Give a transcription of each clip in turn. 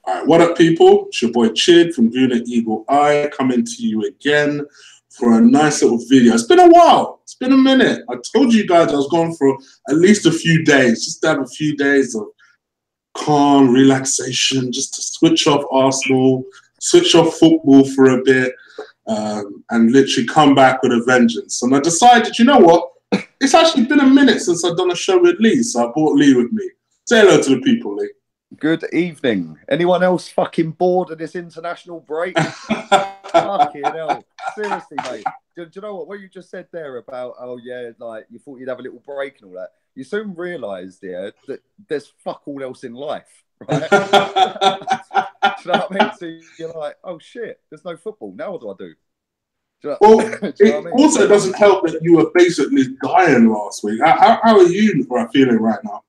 All right, what up, people? It's your boy Chid from Gunner Eagle Eye coming to you again for a nice little video. It's been a while. It's been a minute. I told you guys I was gone for at least a few days, just to have a few days of calm relaxation, just to switch off Arsenal, switch off football for a bit, and literally come back with a vengeance. And I decided, you know what? It's actually been a minute since I've done a show with Lee, so I brought Lee with me. Say hello to the people, Lee. Good evening. Anyone else fucking bored of this international break? Fucking hell. Seriously, mate. Do you know what you just said there about, oh yeah, like you thought you'd have a little break and all that? You soon realised, yeah, that there's fuck all else in life, right? Do you know what I mean? So you're like, oh shit, there's no football. Now what do I do? Well, it also doesn't help that you were basically dying last week. How are you feeling right now?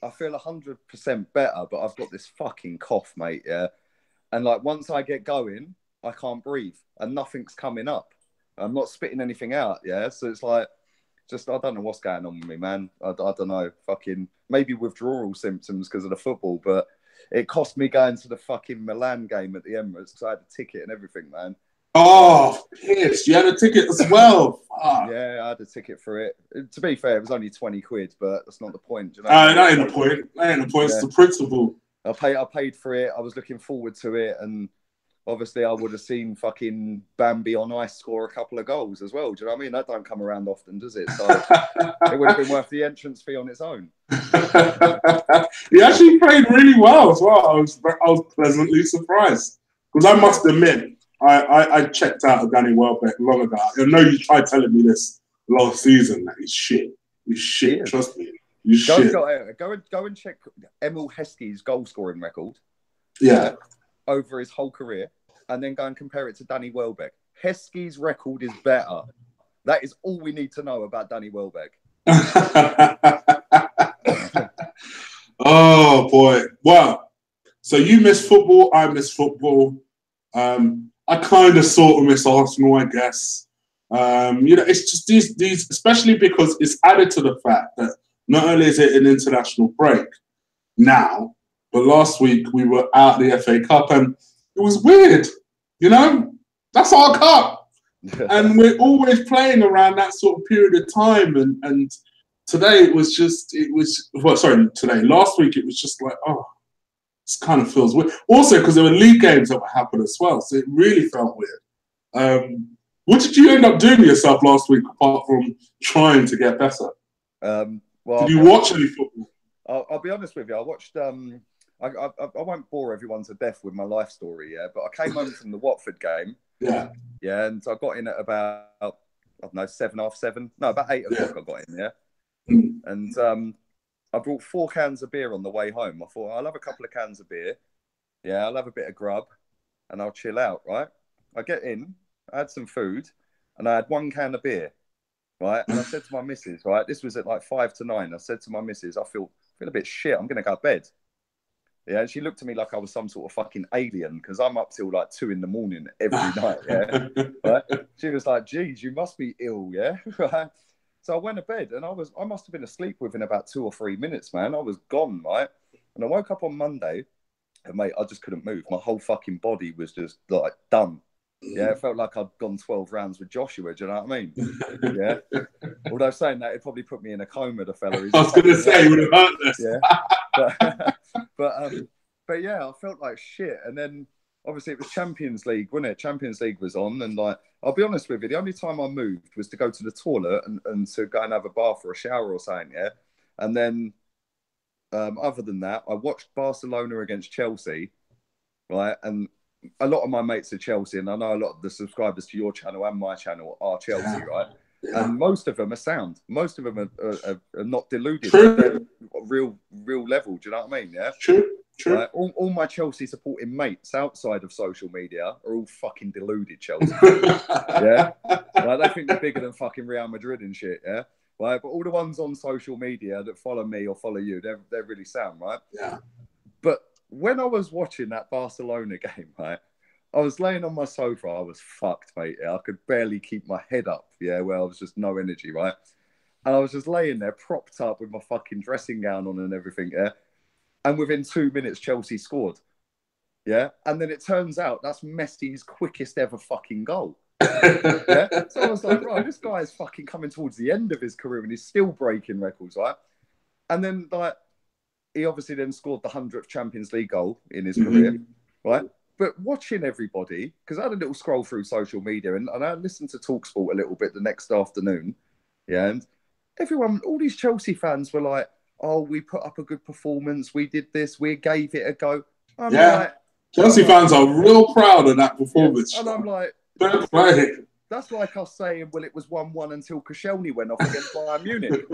I feel 100% better, but I've got this fucking cough, mate, yeah? And, like, once I get going, I can't breathe, and nothing's coming up. I'm not spitting anything out, yeah? So it's like, just, I don't know what's going on with me, man. I don't know, fucking, maybe withdrawal symptoms because of the football, but it cost me going to the fucking Milan game at the Emirates because I had a ticket and everything, man. Oh, piss. You had a ticket as well. Yeah, I had a ticket for it. To be fair, it was only 20 quid, but that's not the point. You know? That ain't the point. That ain't the point. Yeah. It's the principle. I paid for it. I was looking forward to it. And obviously, I would have seen fucking Bambi on ice score a couple of goals as well. Do you know what I mean? That don't come around often, does it? So it would have been worth the entrance fee on its own. He actually played really well as well. I was pleasantly surprised. Because I must admit, I checked out of Danny Welbeck long ago. I know you tried telling me this last season that he's shit. He's shit. Yeah. Trust me. He's shit. Go and check Emil Heskey's goal scoring record. Yeah. Over his whole career, and then go and compare it to Danny Welbeck. Heskey's record is better. That is all we need to know about Danny Welbeck. Oh boy. Well, so you miss football. I miss football. I kind of sort of miss Arsenal, I guess. It's just these, especially because it's added to the fact that not only is it an international break now, but last week we were out the FA Cup and it was weird. You know, that's our cup. And we're always playing around that sort of period of time. And today last week it was just like, oh, it kind of feels weird. Also, because there were league games that were happening as well, so it really felt weird. What did you end up doing to yourself last week apart from trying to get better? Did you watch any football? I'll be honest with you. I watched. I won't bore everyone to death with my life story, yeah. But I came home from the Watford game. Yeah. Yeah, and I got in at about I don't know 7:30. No, about 8 o'clock. I got in, yeah. Mm. And I brought 4 cans of beer on the way home. I thought, I'll have a couple of cans of beer. Yeah, I'll have a bit of grub and I'll chill out, right? I get in, I had some food, and I had 1 can of beer, right? And I said to my missus, right, this was at like 5 to 9. I said to my missus, I feel a bit shit. I'm going to go to bed. Yeah, and she looked at me like I was some sort of fucking alien because I'm up till like 2 in the morning every night, yeah? Right? She was like, geez, you must be ill, yeah? Right? So I went to bed and I must have been asleep within about 2 or 3 minutes, man. I was gone, right? And I woke up on Monday and, mate, I just couldn't move. My whole fucking body was just, like, done. Yeah, it felt like I'd gone 12 rounds with Joshua, do you know what I mean? Yeah. Although saying that, it probably put me in a coma, the fella. I was going to say, it would have hurt this. Yeah. But yeah, I felt like shit. And then, obviously, it was Champions League, wasn't it? Champions League was on. And, like, I'll be honest with you, the only time I moved was to go to the toilet and to go and have a bath or a shower or something, yeah? And then, other than that, I watched Barcelona against Chelsea, right? And a lot of my mates are Chelsea, and I know a lot of the subscribers to your channel and my channel are Chelsea, right? Yeah. And most of them are sound. Most of them are not deluded. They're real level, do you know what I mean? Yeah? True. Right? All my Chelsea supporting mates outside of social media are all fucking deluded Chelsea. Yeah? Like, they think they're bigger than fucking Real Madrid and shit, yeah? Right? But all the ones on social media that follow me or follow you, they're really sound, right? Yeah. But when I was watching that Barcelona game, right, I was laying on my sofa. I was fucked, mate. Yeah? I could barely keep my head up. Yeah, well, I was just no energy, right? And I was just laying there, propped up with my fucking dressing gown on and everything. Yeah, and within 2 minutes, Chelsea scored. Yeah, and then it turns out that's Messi's quickest ever fucking goal. Yeah, so I was like, right, this guy is fucking coming towards the end of his career and he's still breaking records, right? And then like he obviously then scored the 100th Champions League goal in his career, right? But watching everybody, because I had a little scroll through social media and I listened to TalkSport a little bit the next afternoon, yeah, and everyone, all these Chelsea fans were like, oh, we put up a good performance, we did this, we gave it a go. I'm like, Chelsea fans are real proud of that performance. Yeah, and I'm like, that's like us saying, well, it was 1-1 until Koscielny went off against Bayern Munich.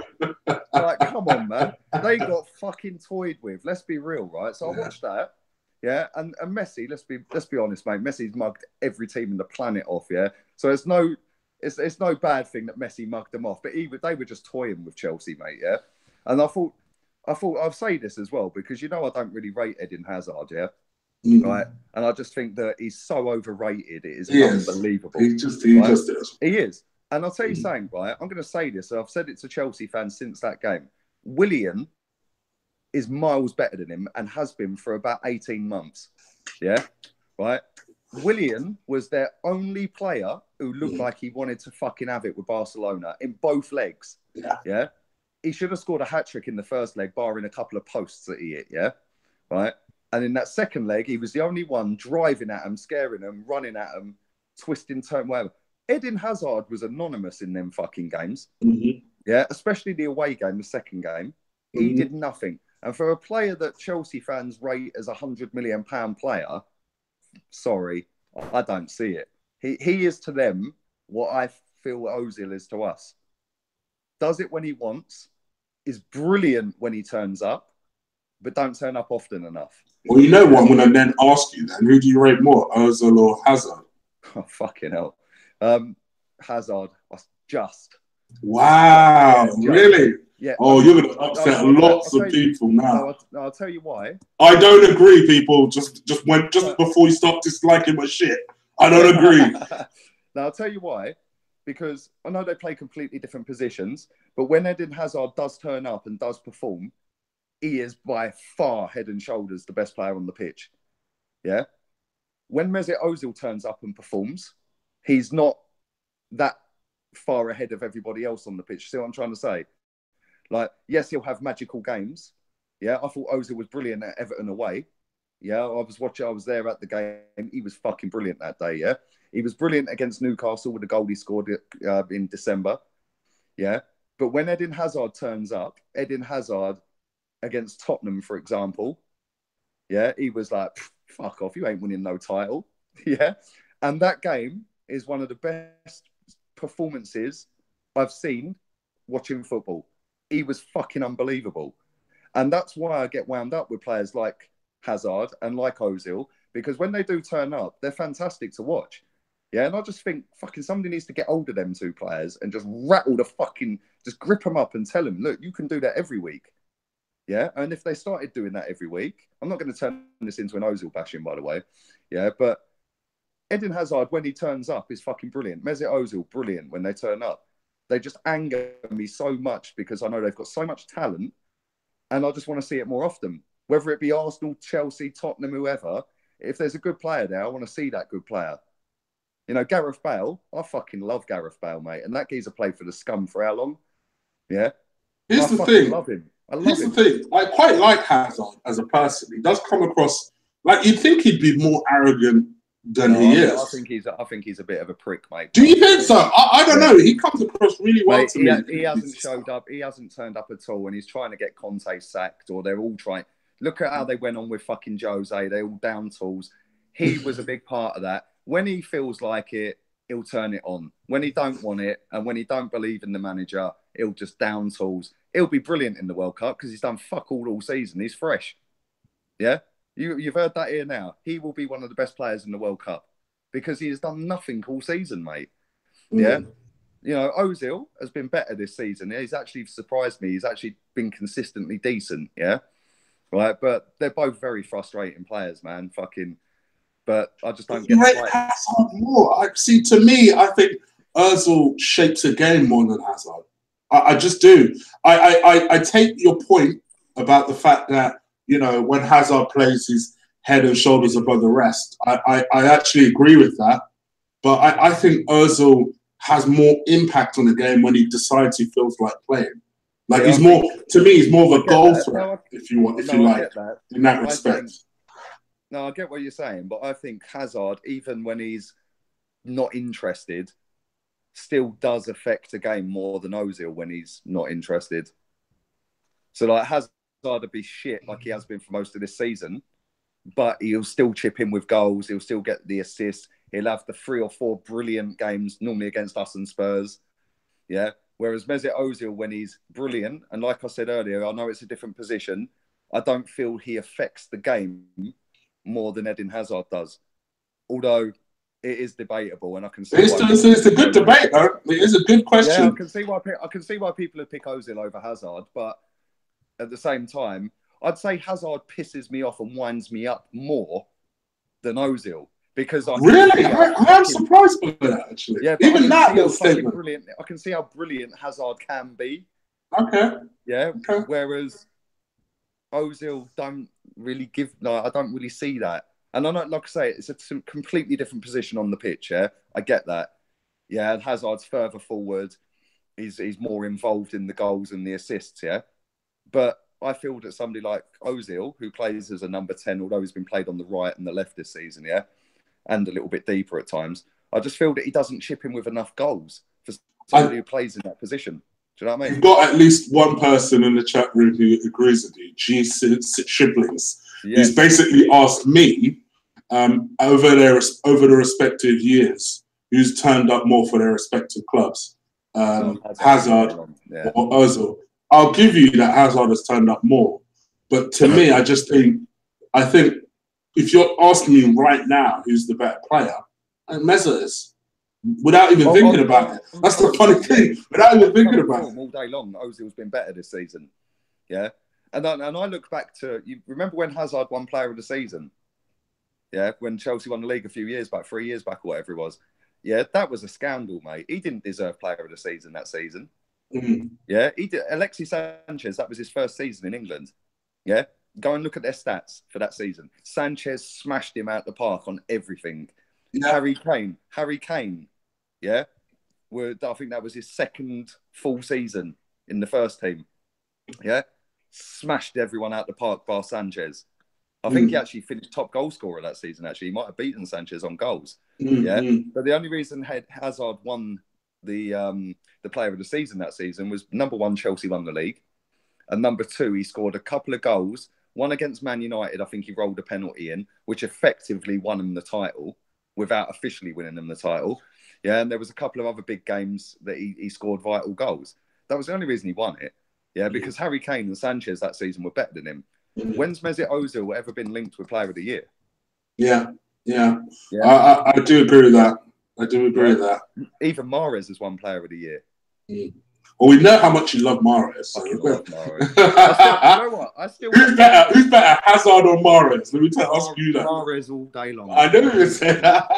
Like, come on, man. They got fucking toyed with. Let's be real, right? So I watched that. Yeah, and Messi, let's be honest, mate. Messi's mugged every team in the planet off, yeah. So it's no bad thing that Messi mugged them off, but they were just toying with Chelsea, mate, yeah. And I thought I'll say this as well, because you know I don't really rate Eden Hazard, yeah. Right, and I just think that he's so overrated. It is unbelievable. He just is. He is. And I'll tell you something, right? I'm going to say this. I've said it to Chelsea fans since that game. Willian is miles better than him and has been for about 18 months. Yeah, right. Willian was their only player who looked like he wanted to fucking have it with Barcelona in both legs. Yeah. He should have scored a hat-trick in the first leg, barring a couple of posts that he hit. Yeah, right. And in that second leg, he was the only one driving at him, scaring him, running at him, twisting, turn, whatever. Eden Hazard was anonymous in them fucking games. Yeah, especially the away game, the second game. He did nothing. And for a player that Chelsea fans rate as £100 million player, sorry, I don't see it. He is to them what I feel Ozil is to us. Does it when he wants, is brilliant when he turns up, but don't turn up often enough. Well, you know what? I'm going to then ask you then, who do you rate more, Ozil or Hazard? Oh, fucking hell. Hazard, just. Wow, really? Yeah. Oh, you're going to upset lots of people now. No, I'll tell you why. I don't agree, people. Just before you stop disliking my shit. I don't agree. Now, I'll tell you why. Because I know they play completely different positions, but when Eden Hazard does turn up and does perform, he is by far head and shoulders the best player on the pitch. Yeah. When Mesut Ozil turns up and performs, he's not that far ahead of everybody else on the pitch. See what I'm trying to say? Like, yes, he'll have magical games. Yeah. I thought Ozil was brilliant at Everton away. Yeah. I was there at the game. He was fucking brilliant that day. Yeah. He was brilliant against Newcastle with the goal he scored in December. Yeah. But when Eden Hazard turns up, Eden Hazard against Tottenham, for example, yeah, he was like, fuck off, you ain't winning no title. Yeah. And that game is one of the best performances I've seen watching football. He was fucking unbelievable. And that's why I get wound up with players like Hazard and like Ozil, because when they do turn up, they're fantastic to watch. Yeah, and I just think fucking somebody needs to get hold of them two players and just just grip them up and tell them, look, you can do that every week. Yeah, and if they started doing that every week, I'm not going to turn this into an Ozil bashing, by the way. Yeah, but Eden Hazard, when he turns up, is fucking brilliant. Mesut Ozil, brilliant when they turn up. They just anger me so much because I know they've got so much talent and I just want to see it more often. Whether it be Arsenal, Chelsea, Tottenham, whoever, if there's a good player there, I want to see that good player. You know, Gareth Bale, I fucking love Gareth Bale, mate. And that geezer played for the scum for how long? Yeah. Here's the thing. I love him. Here's the thing. I quite like Hazard as a person. He does come across like you'd think he'd be more arrogant than he is. I think he's a bit of a prick, mate. Do you think so? I don't know. He comes across really well to me. He hasn't showed up. He hasn't turned up at all, and he's trying to get Conte sacked, or they're all trying. Look at how they went on with fucking Jose. They're all down tools. He was a big part of that. When he feels like it, he'll turn it on. When he don't want it, and when he don't believe in the manager, he'll just down tools. He'll be brilliant in the World Cup because he's done fuck all season. He's fresh. Yeah? You've heard that here now. He will be one of the best players in the World Cup because he has done nothing all season, mate. Yeah? You know, Ozil has been better this season. He's actually surprised me. He's actually been consistently decent, yeah? Right? But they're both very frustrating players, man. But I just don't get it. Hazard more. See, to me, I think Ozil shapes a game more than Hazard. I just do. I take your point about the fact that, you know, when Hazard plays, his head and shoulders above the rest. I actually agree with that. But I think Ozil has more impact on the game when he decides he feels like playing. Like he's more, to me, he's more of a goal threat, if you like, in that respect. I get what you're saying, but I think Hazard, even when he's not interested, still does affect the game more than Ozil when he's not interested. So like Hazard would be shit like he has been for most of this season, but he'll still chip in with goals. He'll still get the assists. He'll have the 3 or 4 brilliant games, normally against us and Spurs. Yeah. Whereas Mesut Ozil, when he's brilliant, and like I said earlier, I know it's a different position, I don't feel he affects the game more than Eden Hazard does. Although it is debatable, and I can see it's a good debate, though. It is a good question. Yeah, I can see why people would pick Ozil over Hazard, but at the same time, I'd say Hazard pisses me off and winds me up more than Ozil. Because I'm surprised by that, actually. Yeah, even that little statement. Brilliant. I can see how brilliant Hazard can be. Okay. Yeah. Okay. Whereas Ozil don't really give. No, I don't really see that. And I know, like I say, it's a completely different position on the pitch. Yeah, I get that. Yeah, and Hazard's further forward. He's more involved in the goals and the assists. Yeah, but I feel that somebody like Ozil, who plays as a number 10, although he's been played on the right and the left this season, yeah, and a little bit deeper at times, I just feel that he doesn't chip in with enough goals for somebody who plays in that position. Do you know what I mean? You've got at least one person in the chat room who agrees with you, G Shiblings. Yes. He's basically asked me over the respective years who's turned up more for their respective clubs, Hazard or Ozil. I'll give you that Hazard has turned up more, but to me, I think if you're asking me right now who's the better player, and Mesut is, without even thinking about it. That's the funny thing. Without even thinking about it. All day long, Ozil's been better this season. Yeah, and I look back to, you remember when Hazard won Player of the Season? Yeah, when Chelsea won the league a few years back, 3 years back, or whatever it was. Yeah, that was a scandal, mate. He didn't deserve Player of the Season that season. Mm-hmm. Yeah, he did. Alexis Sanchez, that was his first season in England. Yeah, go and look at their stats for that season. Sanchez smashed him out the park on everything. Yeah. Harry Kane, yeah, I think that was his second full season in the first team. Yeah, smashed everyone out the park bar Sanchez. I think he actually finished top goal scorer that season. Actually, he might have beaten Sanchez on goals. Yeah, but the only reason Hazard won the Player of the Season that season was, number one, Chelsea won the league, and number two, he scored a couple of goals. One against Man United, I think he rolled a penalty in, which effectively won him the title without officially winning them the title. Yeah, and there was a couple of other big games that he scored vital goals. That was the only reason he won it. Yeah, because Harry Kane and Sanchez that season were better than him. When's Mesut Ozil ever been linked with Player of the Year? Yeah. I do agree with that. Even Mahrez has won Player of the Year. Well, we know how much you love Mahrez. So. I love Mahrez. You know what? Who's better, Hazard or Mahrez? Let me ask you that. Mahrez all day long. I never even said that.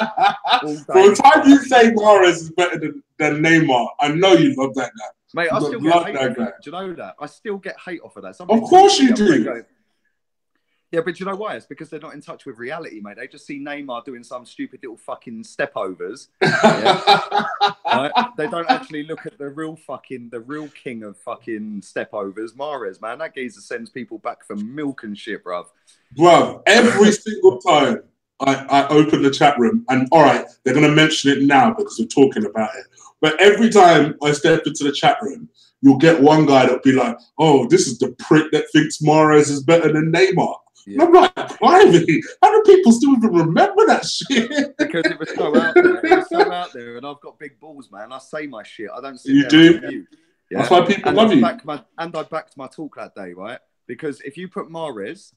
From the time you say Mahrez is better than Neymar, I know you love that guy. Mate, I still get hate off that. Do you know that? I still get hate off of that. Of course you do. Yeah, but you know why? It's because they're not in touch with reality, mate. They just see Neymar doing some stupid little fucking stepovers. Yeah? Right? They don't actually look at the real king of fucking stepovers, Mahrez, man. That geezer sends people back for milk and shit, bruv. Bruv, every single time I open the chat room, and all right, they're going to mention it now because we're talking about it. But every time I step into the chat room, you'll get one guy that'll be like, oh, this is the prick that thinks Mahrez is better than Neymar. Yeah. And I'm like, privately, how do people still even remember that shit? Because it was so out there. It was so out there, and I've got big balls, man. I say my shit. I don't sit you there do. You. Yeah? That's why people love you. I backed my talk that day, right? Because if you put Mahrez,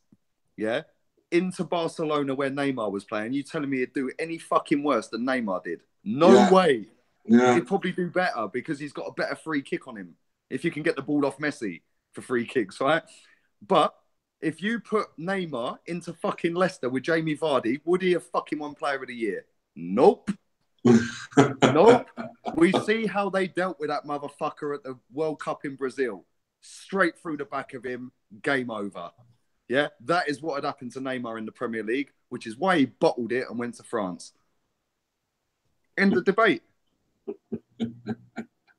yeah, into Barcelona where Neymar was playing, you telling me he'd do any fucking worse than Neymar did? No way. Yeah. He'd probably do better because he's got a better free kick on him. If you can get the ball off Messi for free kicks, right? But if you put Neymar into fucking Leicester with Jamie Vardy, would he have fucking won Player of the Year? Nope. Nope. We see how they dealt with that motherfucker at the World Cup in Brazil. Straight through the back of him, game over. Yeah, that is what had happened to Neymar in the Premier League, which is why he bottled it and went to France. End of debate.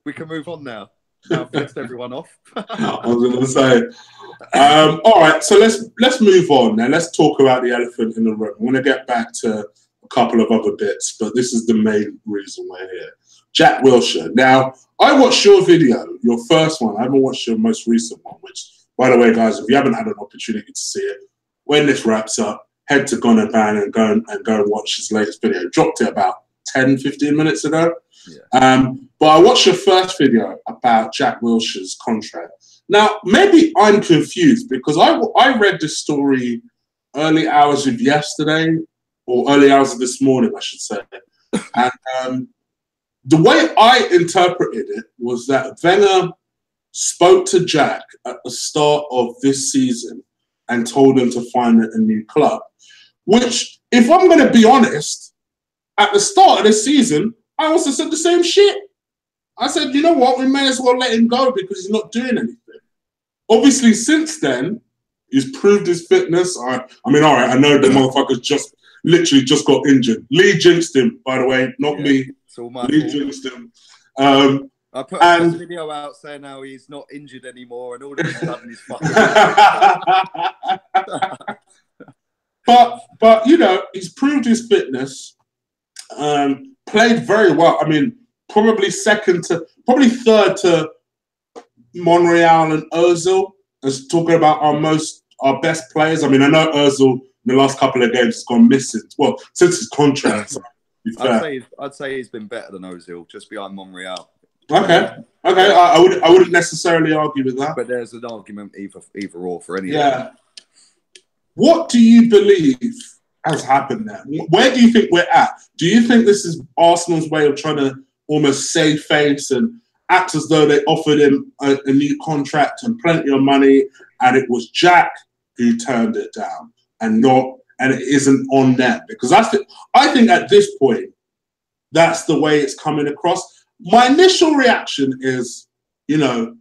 We can move on now. Now I've pissed everyone off. I was going to say. All right, so let's move on now. Let's talk about the elephant in the room. I'm going to get back to a couple of other bits, but this is the main reason we're here. Jack Wilshere. Now, I watched your video, your first one. I haven't watched your most recent one, which, by the way, guys, if you haven't had an opportunity to see it, when this wraps up, head to Gunnerbang and go and watch his latest video. Dropped it about 10, 15 minutes ago. Yeah. But I watched your first video about Jack Wilshere's contract. Now, maybe I'm confused because I read this story early hours of yesterday, or early hours of this morning, I should say. And the way I interpreted it was that Wenger spoke to Jack at the start of this season and told him to find a new club. Which, if I'm going to be honest, at the start of this season, I also said the same shit. I said, you know what, we may as well let him go because he's not doing anything. Obviously, since then, he's proved his fitness. I mean, all right, I know the motherfucker's literally just got injured. Lee jinxed him, by the way, not me. Lee jinxed him. I put a video out saying how he's not injured anymore and all that he's done is fucking. But you know, he's proved his fitness. Played very well. I mean, probably third to Monreal and Ozil as talking about our best players. I mean, I know Ozil in the last couple of games has gone missing. Well, since his contract. I'd say he's been better than Ozil, just behind Monreal. Okay. I wouldn't necessarily argue with that. But there's an argument either or for any. Yeah. What do you believe has happened there? Where do you think we're at? Do you think this is Arsenal's way of trying to almost save face and act as though they offered him a new contract and plenty of money, and it was Jack who turned it down and it isn't on them? Because I think at this point, that's the way it's coming across. My initial reaction is, you know,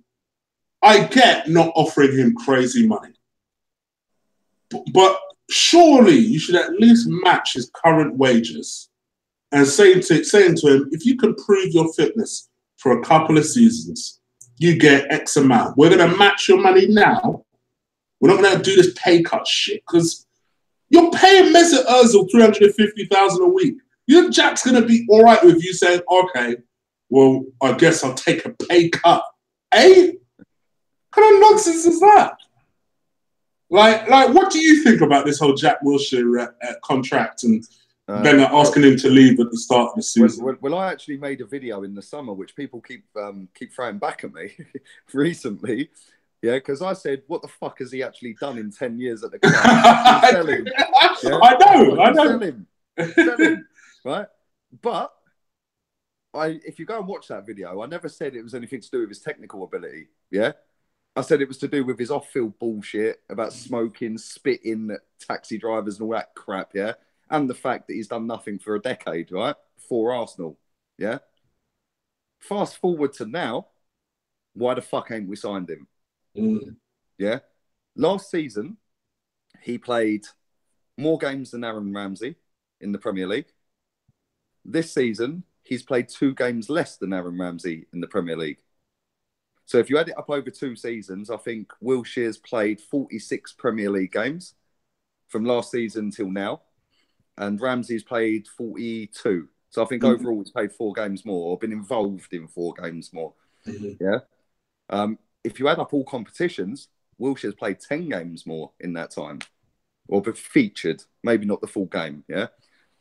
I get not offering him crazy money, but surely you should at least match his current wages and saying to him, if you can prove your fitness for a couple of seasons, you get X amount. We're going to match your money now. We're not going to do this pay cut shit because you're paying Mesut Ozil $350,000 a week. You think Jack's going to be all right with you saying, okay, well, I guess I'll take a pay cut. Eh? What kind of nonsense is that? Like, what do you think about this whole Jack Wilshere contract and then asking him to leave at the start of the season? Well, I actually made a video in the summer, which people keep throwing back at me recently. Yeah, because I said, what the fuck has he actually done in 10 years at the club? Sell him. Yeah? I know. Sell him, right? But if you go and watch that video, I never said it was anything to do with his technical ability. Yeah, I said it was to do with his off-field bullshit about smoking, spitting at taxi drivers and all that crap. Yeah, and the fact that he's done nothing for a decade, right, for Arsenal. Yeah. Fast forward to now, why the fuck ain't we signed him? Yeah. Last season, he played more games than Aaron Ramsey in the Premier League. This season, he's played 2 games less than Aaron Ramsey in the Premier League. So if you add it up over 2 seasons, I think Wilshere's played 46 Premier League games from last season till now. And Ramsey's played 42. So I think overall he's played 4 games more or been involved in 4 games more. Yeah. If you add up all competitions, Wilshere's played 10 games more in that time. Or been featured, maybe not the full game, yeah?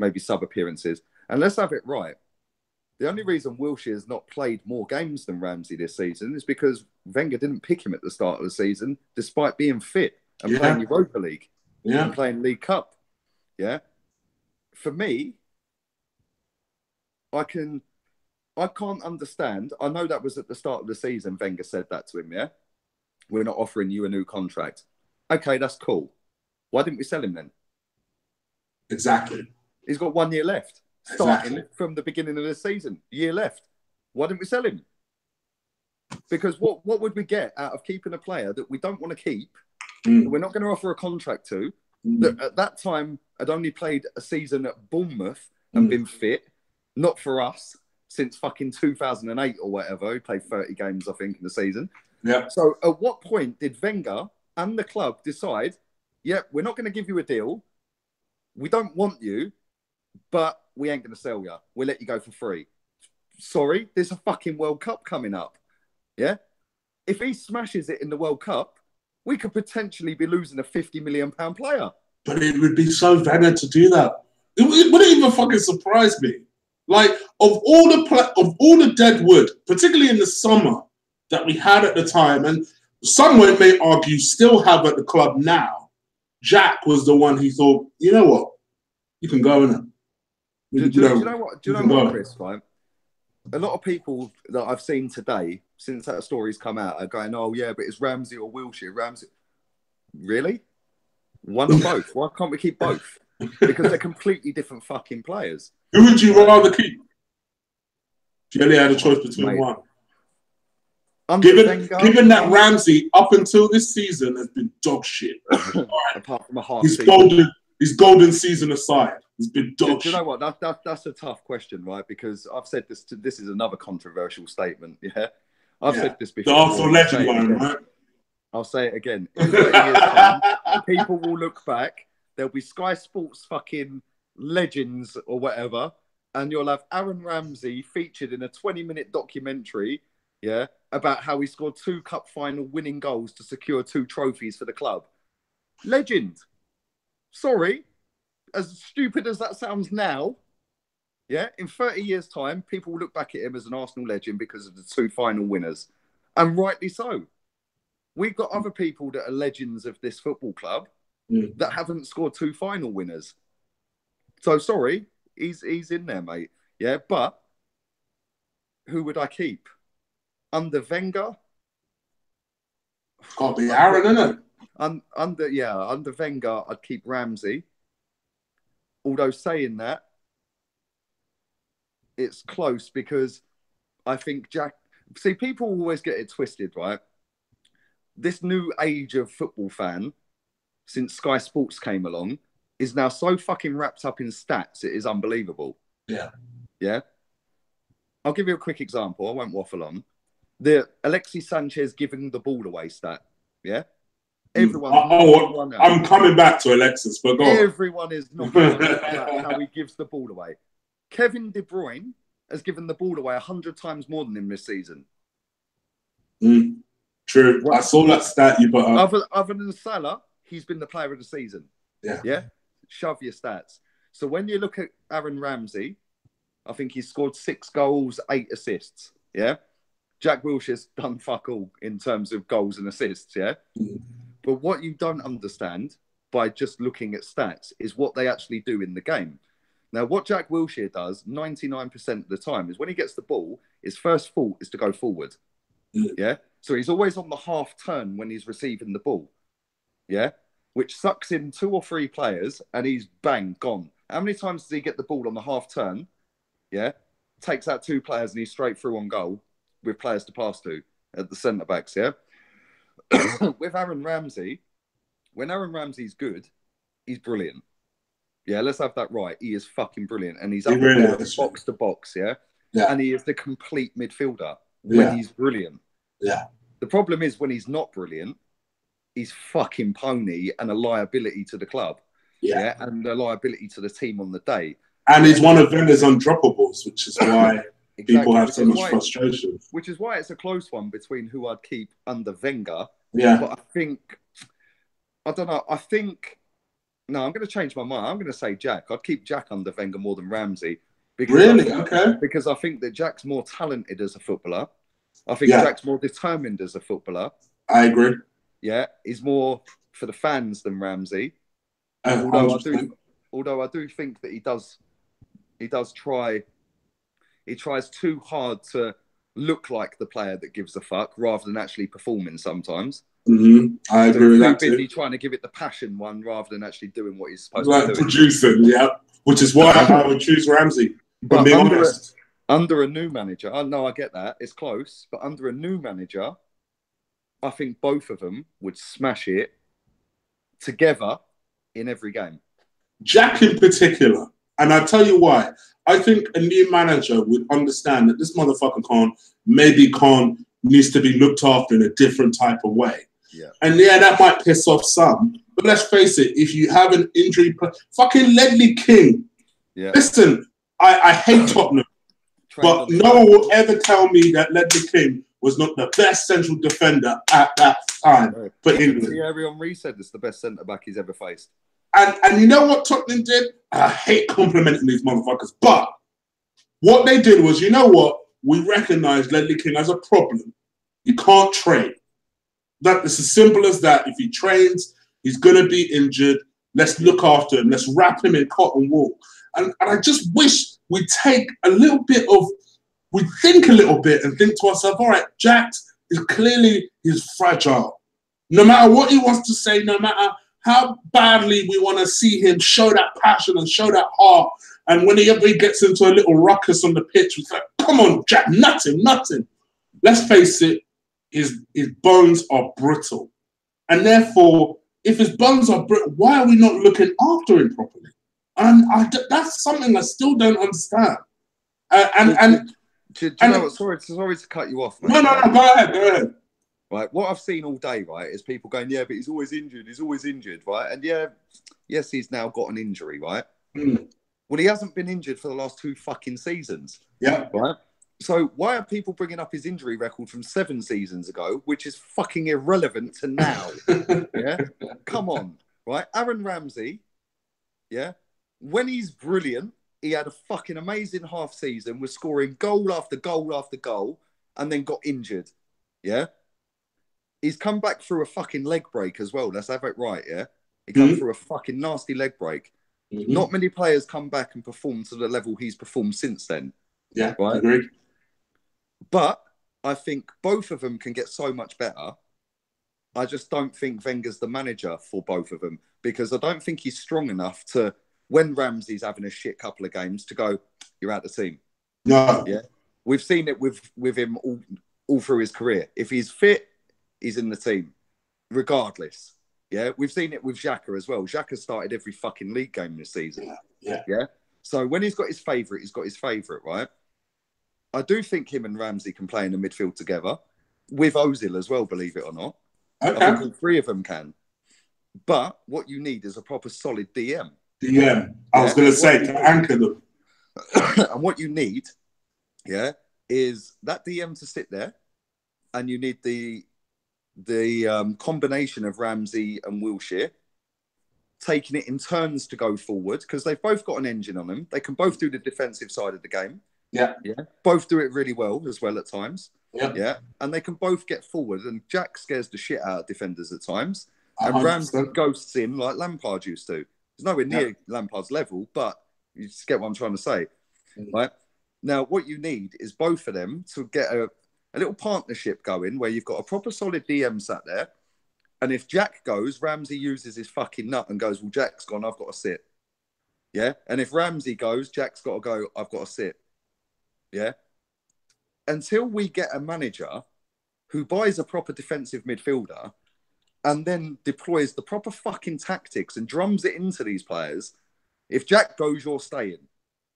Maybe sub-appearances. And let's have it right. The only reason Wilshere's not played more games than Ramsey this season is because Wenger didn't pick him at the start of the season, despite being fit and playing Europa League and playing League Cup. Yeah. For me, I can't understand. I know that was at the start of the season. Wenger said that to him. Yeah, we're not offering you a new contract. Okay, that's cool. Why didn't we sell him then? Exactly. He's got 1 year left, starting from the beginning of the season. Year left. Why didn't we sell him? Because what would we get out of keeping a player that we don't want to keep we're not going to offer a contract to, that at that time had only played a season at Bournemouth and been fit, not for us, since fucking 2008 or whatever. He played 30 games, I think, in the season. Yeah. So at what point did Wenger and the club decide, we're not going to give you a deal. We don't want you, but we ain't going to sell you. We'll let you go for free. Sorry, there's a fucking World Cup coming up. Yeah? If he smashes it in the World Cup, we could potentially be losing a £50 million player. But it would be so Wenger to do that. It wouldn't even fucking surprise me. Like, of all the dead wood, particularly in the summer, that we had at the time, and someone may argue still have at the club now, Jack was the one who thought, you know what? You can go in it. Do you know what, Chris, right? A lot of people that I've seen today, since that story's come out, are going, oh, yeah, but it's Ramsey or Wilshere. Ramsey. Really? One of both. Why can't we keep both? Because they're completely different fucking players. Who would you rather keep? If you only had a choice between one. Given that Ramsey, up until this season, has been dog shit. Right. Apart from a half season. His golden season aside, he's been dog shit. Do you know what? That's a tough question, right? Because I've said this. This is another controversial statement. Yeah, I've said this before. The Arsenal legend one, right? I'll say it again. In 30 years' time, people will look back. There'll be Sky Sports fucking legends or whatever, and you'll have Aaron Ramsey featured in a 20-minute documentary, about how he scored 2 cup final winning goals to secure 2 trophies for the club. Legend. Sorry, as stupid as that sounds now, in 30 years' time, people will look back at him as an Arsenal legend because of the 2 final winners, and rightly so. We've got other people that are legends of this football club that haven't scored 2 final winners. So sorry, he's in there, mate. Yeah, but who would I keep? Under Wenger? Can't be Aaron, innit? Under Wenger, I'd keep Ramsey. Although saying that, it's close because I think Jack... See, people always get it twisted, right? This new age of football fan, since Sky Sports came along, is now so fucking wrapped up in stats, it is unbelievable. Yeah. Yeah? I'll give you a quick example. I won't waffle on. The Alexis Sanchez giving the ball away stat. Yeah? Everyone. I'm coming back to Alexis, but go on. Everyone is not about how he gives the ball away. Kevin De Bruyne has given the ball away 100 times more than him this season. True. Right. I saw that stat you put up. Other than Salah, he's been the player of the season. Yeah? Shove your stats. So when you look at Aaron Ramsey, I think he's scored 6 goals, 8 assists. Yeah? Jack Wilshere's done fuck all in terms of goals and assists, yeah? But what you don't understand by just looking at stats is what they actually do in the game. Now, what Jack Wilshere does 99% of the time is when he gets the ball, his first thought is to go forward. Yeah? So he's always on the half turn when he's receiving the ball. Yeah? Which sucks in 2 or 3 players and he's bang, gone. How many times does he get the ball on the half turn? Yeah? Takes out 2 players and he's straight through on goal with players to pass to at the centre backs, yeah? With Aaron Ramsey, when Aaron Ramsey's good, he's brilliant. Yeah, let's have that right. He is fucking brilliant. And he's up box to box, yeah? And he is the complete midfielder when he's brilliant. Yeah. The problem is when he's not brilliant, he's fucking pony and a liability to the club. Yeah. And a liability to the team on the day. And he's one of Wenger's undroppables, which is why people have so much frustration. Which is why it's a close one between who I'd keep under Wenger. Yeah. But I don't know. No, I'm going to change my mind. I'm going to say Jack. I'd keep Jack under Wenger more than Ramsey. Because I think that Jack's more talented as a footballer. I think Jack's more determined as a footballer. I agree. Yeah, he's more for the fans than Ramsey. Although I do think that he tries too hard to look like the player that gives a fuck rather than actually performing sometimes. I agree with that too. He's trying to give it the passion one rather than actually doing what he's supposed to do. Producing, which is why I would choose Ramsey. But under a new manager, I get that, it's close, but under a new manager, I think both of them would smash it together in every game. Jack in particular. And I'll tell you why. I think a new manager would understand that this motherfucker needs to be looked after in a different type of way. Yeah. And yeah, that might piss off some. But let's face it, if you have an injury, fucking Ledley King. Yeah. Listen, I hate Tottenham. But no one will ever tell me that Ledley King was not the best central defender at that time for England. Thierry Henry said it's the best centre-back he's ever faced. And you know what Tottenham did? I hate complimenting these motherfuckers, but what they did was, you know what? We recognise Ledley King as a problem. You can't train. It's as simple as that. If he trains, he's going to be injured. Let's look after him. Let's wrap him in cotton wool. And I just wish we take a little bit of, we think a little bit and think to ourselves, all right, Jack is clearly, he's fragile. No matter what he wants to say, no matter how badly we want to see him show that passion and show that heart. And whenever he gets into a little ruckus on the pitch, we say, come on, Jack, nut him. Let's face it, his bones are brittle. And therefore, if his bones are brittle, why are we not looking after him properly? And that's something I still don't understand. Do you know what? Sorry to cut you off, mate. No, go ahead. Right, what I've seen all day, right, is people going, yeah, but he's always injured, right? And yes, he's now got an injury, right? Mm. Well, he hasn't been injured for the last 2 fucking seasons. Yeah. Right? So why are people bringing up his injury record from 7 seasons ago, which is fucking irrelevant to now? Yeah? Come on, right? Aaron Ramsey, yeah? When he's brilliant, he had a fucking amazing half season, was scoring goal after goal after goal, and then got injured, yeah? He's come back through a fucking leg break as well. Let's have it right, yeah? He come through a fucking nasty leg break. Mm-hmm. Not many players come back and perform to the level he's performed since then. Yeah, right? I agree. But I think both of them can get so much better. I just don't think Wenger's the manager for both of them, because I don't think he's strong enough to, when Ramsey's having a shit couple of games, to go, you're out the team. No. Yeah. We've seen it with him all through his career. If he's fit, he's in the team, regardless. Yeah, we've seen it with Xhaka as well. Xhaka started every fucking league game this season. Yeah. So when he's got his favourite, he's got his favourite, right? I do think him and Ramsey can play in the midfield together, with Ozil as well, believe it or not. Okay. I think all 3 of them can. But what you need is a proper solid DM. I was going to say, to anchor them. And what you need, is that DM to sit there, and you need the combination of Ramsey and Wilshere taking it in turns to go forward, because they've both got an engine on them. They can both do the defensive side of the game. Yeah. Both do it really well as well at times. Yeah. And they can both get forward, and Jack scares the shit out of defenders at times. And 100%. Ramsey ghosts in like Lampard used to. He's nowhere near Lampard's level, but you just get what I'm trying to say. Right? Now, what you need is both of them to get a little partnership going where you've got a proper solid DM sat there. And if Jack goes, Ramsey uses his fucking nut and goes, well, Jack's gone, I've got to sit. Yeah? And if Ramsey goes, Jack's got to go, I've got to sit. Yeah? Until we get a manager who buys a proper defensive midfielder and then deploys the proper fucking tactics and drums it into these players, if Jack goes, you're staying.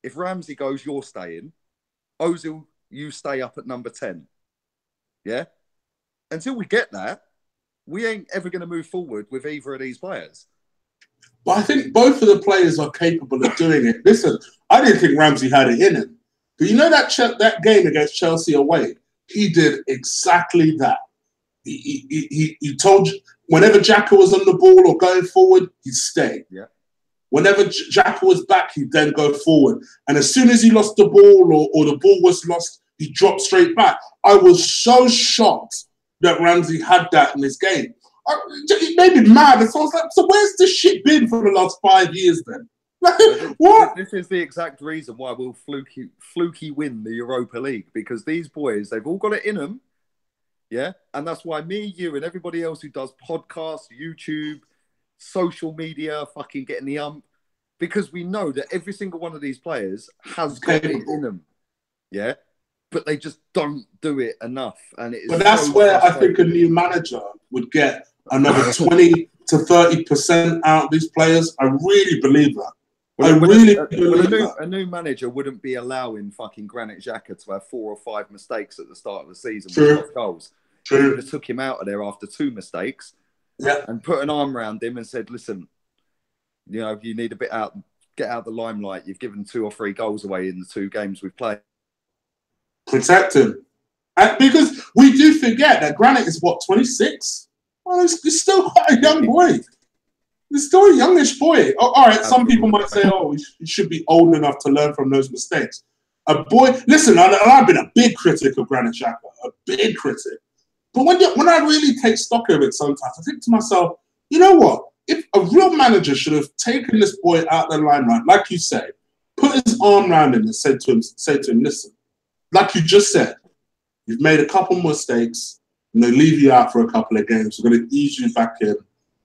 If Ramsey goes, you're staying. Ozil, you stay up at number 10. Yeah? Until we get that, we ain't ever going to move forward with either of these players. But I think both of the players are capable of doing it. Listen, I didn't think Ramsey had it in him. But you know that game against Chelsea away? He did exactly that. He told you, whenever Xhaka was on the ball or going forward, he'd stay. Yeah. Whenever Xhaka was back, he'd then go forward. And as soon as he lost the ball or the ball was lost, he dropped straight back. I was so shocked that Ramsey had that in his game. It made me mad. So I was like, so where's this shit been for the last 5 years then? What? This is the exact reason why we'll fluky win the Europa League, because these boys, they've all got it in them. Yeah. And that's why me, you, and everybody else who does podcasts, YouTube, social media, fucking getting the ump, because we know that every single one of these players has got it in them. Yeah. But they just don't do it enough. And it is but that's where I think a new manager would get another 20, to 30% out of these players. I really believe that. Well, I really believe that. A new manager wouldn't be allowing fucking Granit Xhaka to have 4 or 5 mistakes at the start of the season with goals. He would have took him out of there after 2 mistakes, and put an arm around him and said, "Listen, you know, you need a bit out, get out of the limelight. You've given 2 or 3 goals away in the 2 games we've played. Protect him." And because we do forget that Granit is, what, 26? Well, he's still quite a young boy. He's still a youngish boy. Oh, all right, some people might say, oh, he should be old enough to learn from those mistakes. A boy, listen, I've been a big critic of Granit Xhaka, a big critic. But when I really take stock of it sometimes, I think to myself, you know what? If a real manager should have taken this boy out of the limelight, like you say, put his arm around him and said to him, listen, like you just said, you've made a couple mistakes, and they leave you out for a couple of games. We're going to ease you back in.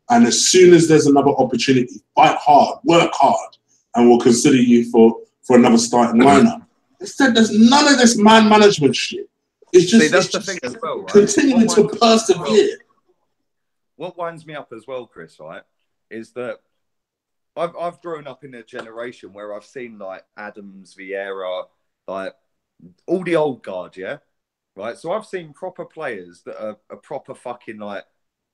And as soon as there's another opportunity, fight hard, work hard, and we'll consider you for another starting lineup. Instead, there's none of this man management shit. It's just, that's the thing as well, right? Continuing to persevere. What winds me up as well, Chris, right, is that I've grown up in a generation where I've seen like Adams, Vieira, like all the old guard, yeah? Right? So I've seen proper players that are proper fucking like,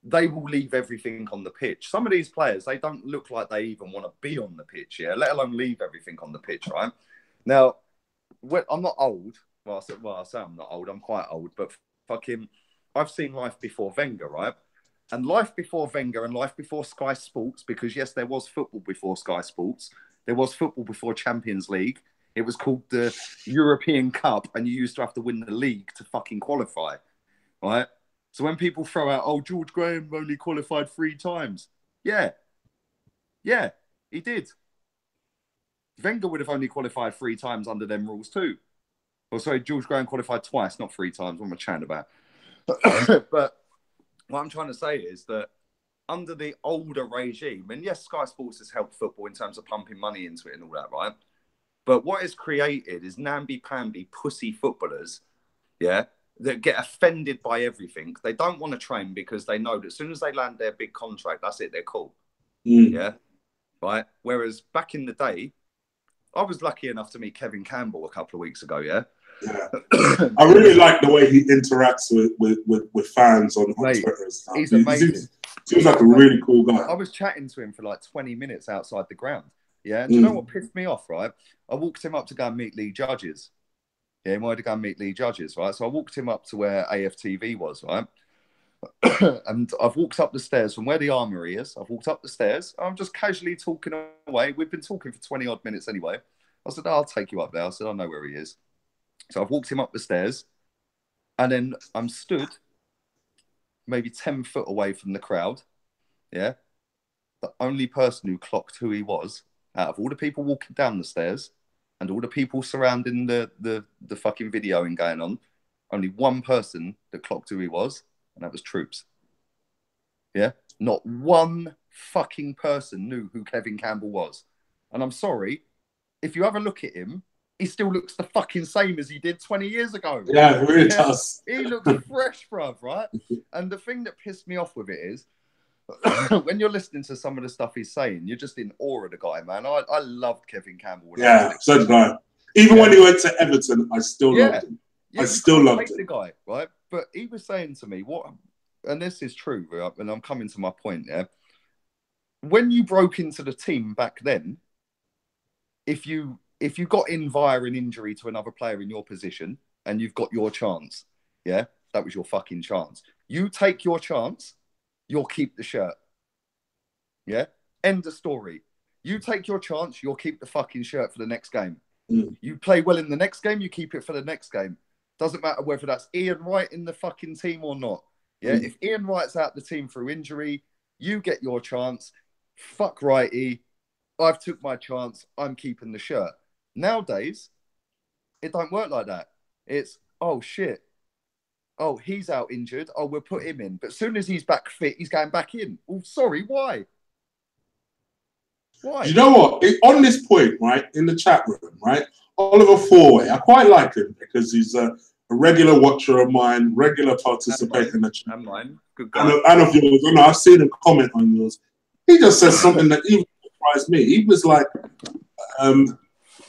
they will leave everything on the pitch. Some of these players, they don't look like they even want to be on the pitch, yeah? Let alone leave everything on the pitch, right? Now, I'm not old. Well, I say I'm not old. I'm quite old. But fucking, I've seen life before Wenger, right? And life before Wenger and life before Sky Sports, because, yes, there was football before Sky Sports. There was football before Champions League. It was called the European Cup, and you used to have to win the league to fucking qualify, right? So when people throw out, oh, George Graham only qualified 3 times. Yeah, he did. Wenger would have only qualified 3 times under them rules too. Oh, sorry, George Graham qualified twice, not 3 times. What am I chatting about? But what I'm trying to say is that under the older regime, and yes, Sky Sports has helped football in terms of pumping money into it and all that, right? But what is created is namby-pamby pussy footballers, yeah, that get offended by everything. They don't want to train because they know that as soon as they land their big contract, that's it, they're cool. Yeah, right? Whereas back in the day, I was lucky enough to meet Kevin Campbell a couple of weeks ago, yeah? I really like the way he interacts with fans on Twitter and stuff. He's amazing. Seems like a really cool guy. I was chatting to him for like 20 minutes outside the ground. Yeah. And do you know what pissed me off, right? I walked him up to go and meet Lee Judges. Yeah, he wanted to go and meet Lee Judges, right? So I walked him up to where AFTV was, right? And I've walked up the stairs from where the armory is. I've walked up the stairs. I'm just casually talking away. We've been talking for 20 odd minutes anyway. I said, I'll take you up there. I said, I know where he is. So I've walked him up the stairs, and then I'm stood maybe 10 foot away from the crowd. Yeah. The only person who clocked who he was out of all the people walking down the stairs and all the people surrounding the fucking videoing going on, only one person that clocked who he was, and that was Troops. Yeah. Not one fucking person knew who Kevin Campbell was. And I'm sorry, if you have a look at him, he still looks the fucking same as he did 20 years ago. Yeah, it really does. He looks fresh, bruv, right? And the thing that pissed me off with it is, when you're listening to some of the stuff he's saying, you're just in awe of the guy, man. I loved Kevin Campbell. Yeah, so did I. Even when he went to Everton, I still loved him. I still loved him. The guy, right? But he was saying to me, and this is true, right? And I'm coming to my point, yeah? When you broke into the team back then, if you got in via an injury to another player in your position and you've got your chance, yeah, that was your fucking chance. You take your chance, you'll keep the shirt. Yeah? End of story. You take your chance, you'll keep the fucking shirt for the next game. You play well in the next game, you keep it for the next game. Doesn't matter whether that's Ian Wright in the fucking team or not. Yeah? If Ian Wright's out the team through injury, you get your chance. Fuck righty. I've took my chance. I'm keeping the shirt. Nowadays, it don't work like that. It's, oh, shit. Oh, he's out injured. Oh, we'll put him in. But as soon as he's back fit, he's going back in. Oh, sorry, why? Why? You know what? On this point, right, in the chat room, right, Oliver Fourway, I quite like him because he's a regular watcher of mine, regular participator in the chat. And mine. Good guy. And of yours. I know, I've seen him comment on yours. He just said something that even surprised me. He was like,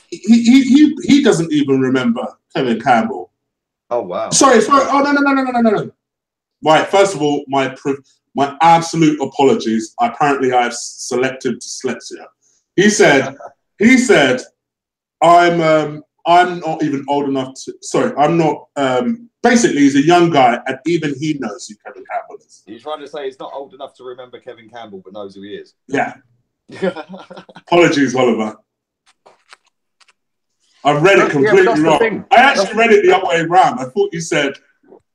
he doesn't even remember Kevin Campbell. Oh, wow. Sorry. Oh, no. Right, first of all, my absolute apologies. Apparently, I have selective dyslexia. He said, I'm not even old enough to. Sorry, I'm not. Basically, he's a young guy, and even he knows who Kevin Campbell is. He's trying to say he's not old enough to remember Kevin Campbell, but knows who he is. Yeah. Apologies, Oliver. I've read it completely wrong. I actually read it the other way around. I thought you said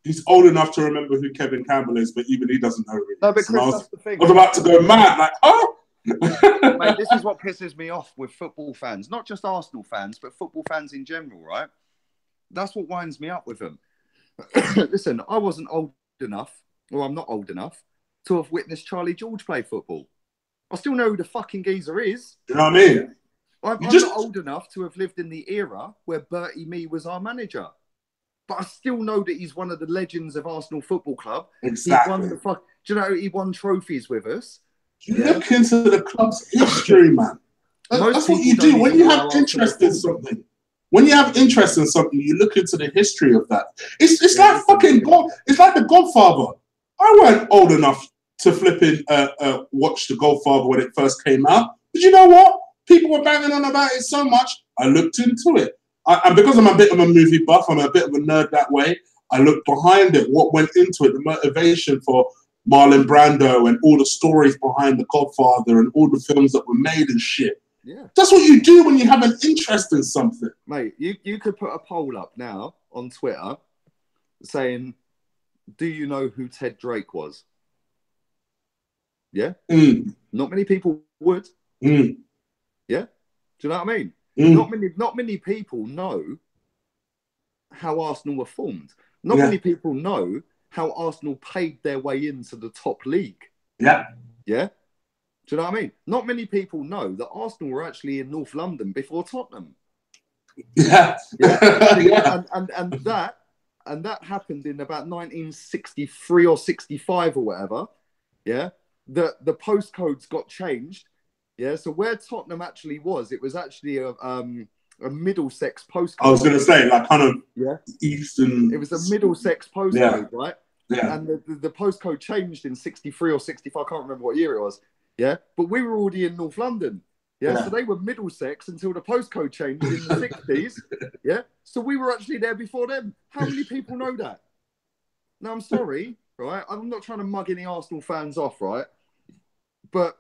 he's old enough to remember who Kevin Campbell is, but even he doesn't know who he is. No, but Chris, that's the thing. I was about to go mad, like, oh! Mate, this is what pisses me off with football fans, not just Arsenal fans, but football fans in general, right? That's what winds me up with them. Listen, I wasn't old enough, or I'm not old enough, to have witnessed Charlie George play football. I still know who the fucking geezer is. You know what I mean? I'm not old enough to have lived in the era where Bertie Mee was our manager. But I still know that he's one of the legends of Arsenal Football Club. Exactly. Do you know, he won trophies with us. You look into the club's history, man. That's what you do. When you have interest in something, you look into the history of that. It's like fucking God. It's like The Godfather. I weren't old enough to flipping watch The Godfather when it first came out. But you know what? People were banging on about it so much, I looked into it. And because I'm a bit of a movie buff, I'm a bit of a nerd that way, I looked behind it, what went into it, the motivation for Marlon Brando and all the stories behind The Godfather and all the films that were made and shit. Yeah. That's what you do when you have an interest in something. Mate, you could put a poll up now on Twitter saying, do you know who Ted Drake was? Yeah? Not many people would. Yeah? Do you know what I mean? Not many people know how Arsenal were formed. Not many people know how Arsenal paid their way into the top league. Yeah? Do you know what I mean? Not many people know that Arsenal were actually in North London before Tottenham. And that happened in about 1963 or 65 or whatever. Yeah? The postcodes got changed. Yeah, so where Tottenham actually was, it was actually a Middlesex postcode. I was going to say, like, kind of eastern. It was a Middlesex postcode, right? Yeah. And the postcode changed in 63 or 65. I can't remember what year it was. Yeah, but we were already in North London. Yeah, so they were Middlesex until the postcode changed in the 60s. Yeah, so we were actually there before them. How many people know that? Now, I'm sorry, right? I'm not trying to mug any Arsenal fans off, right? But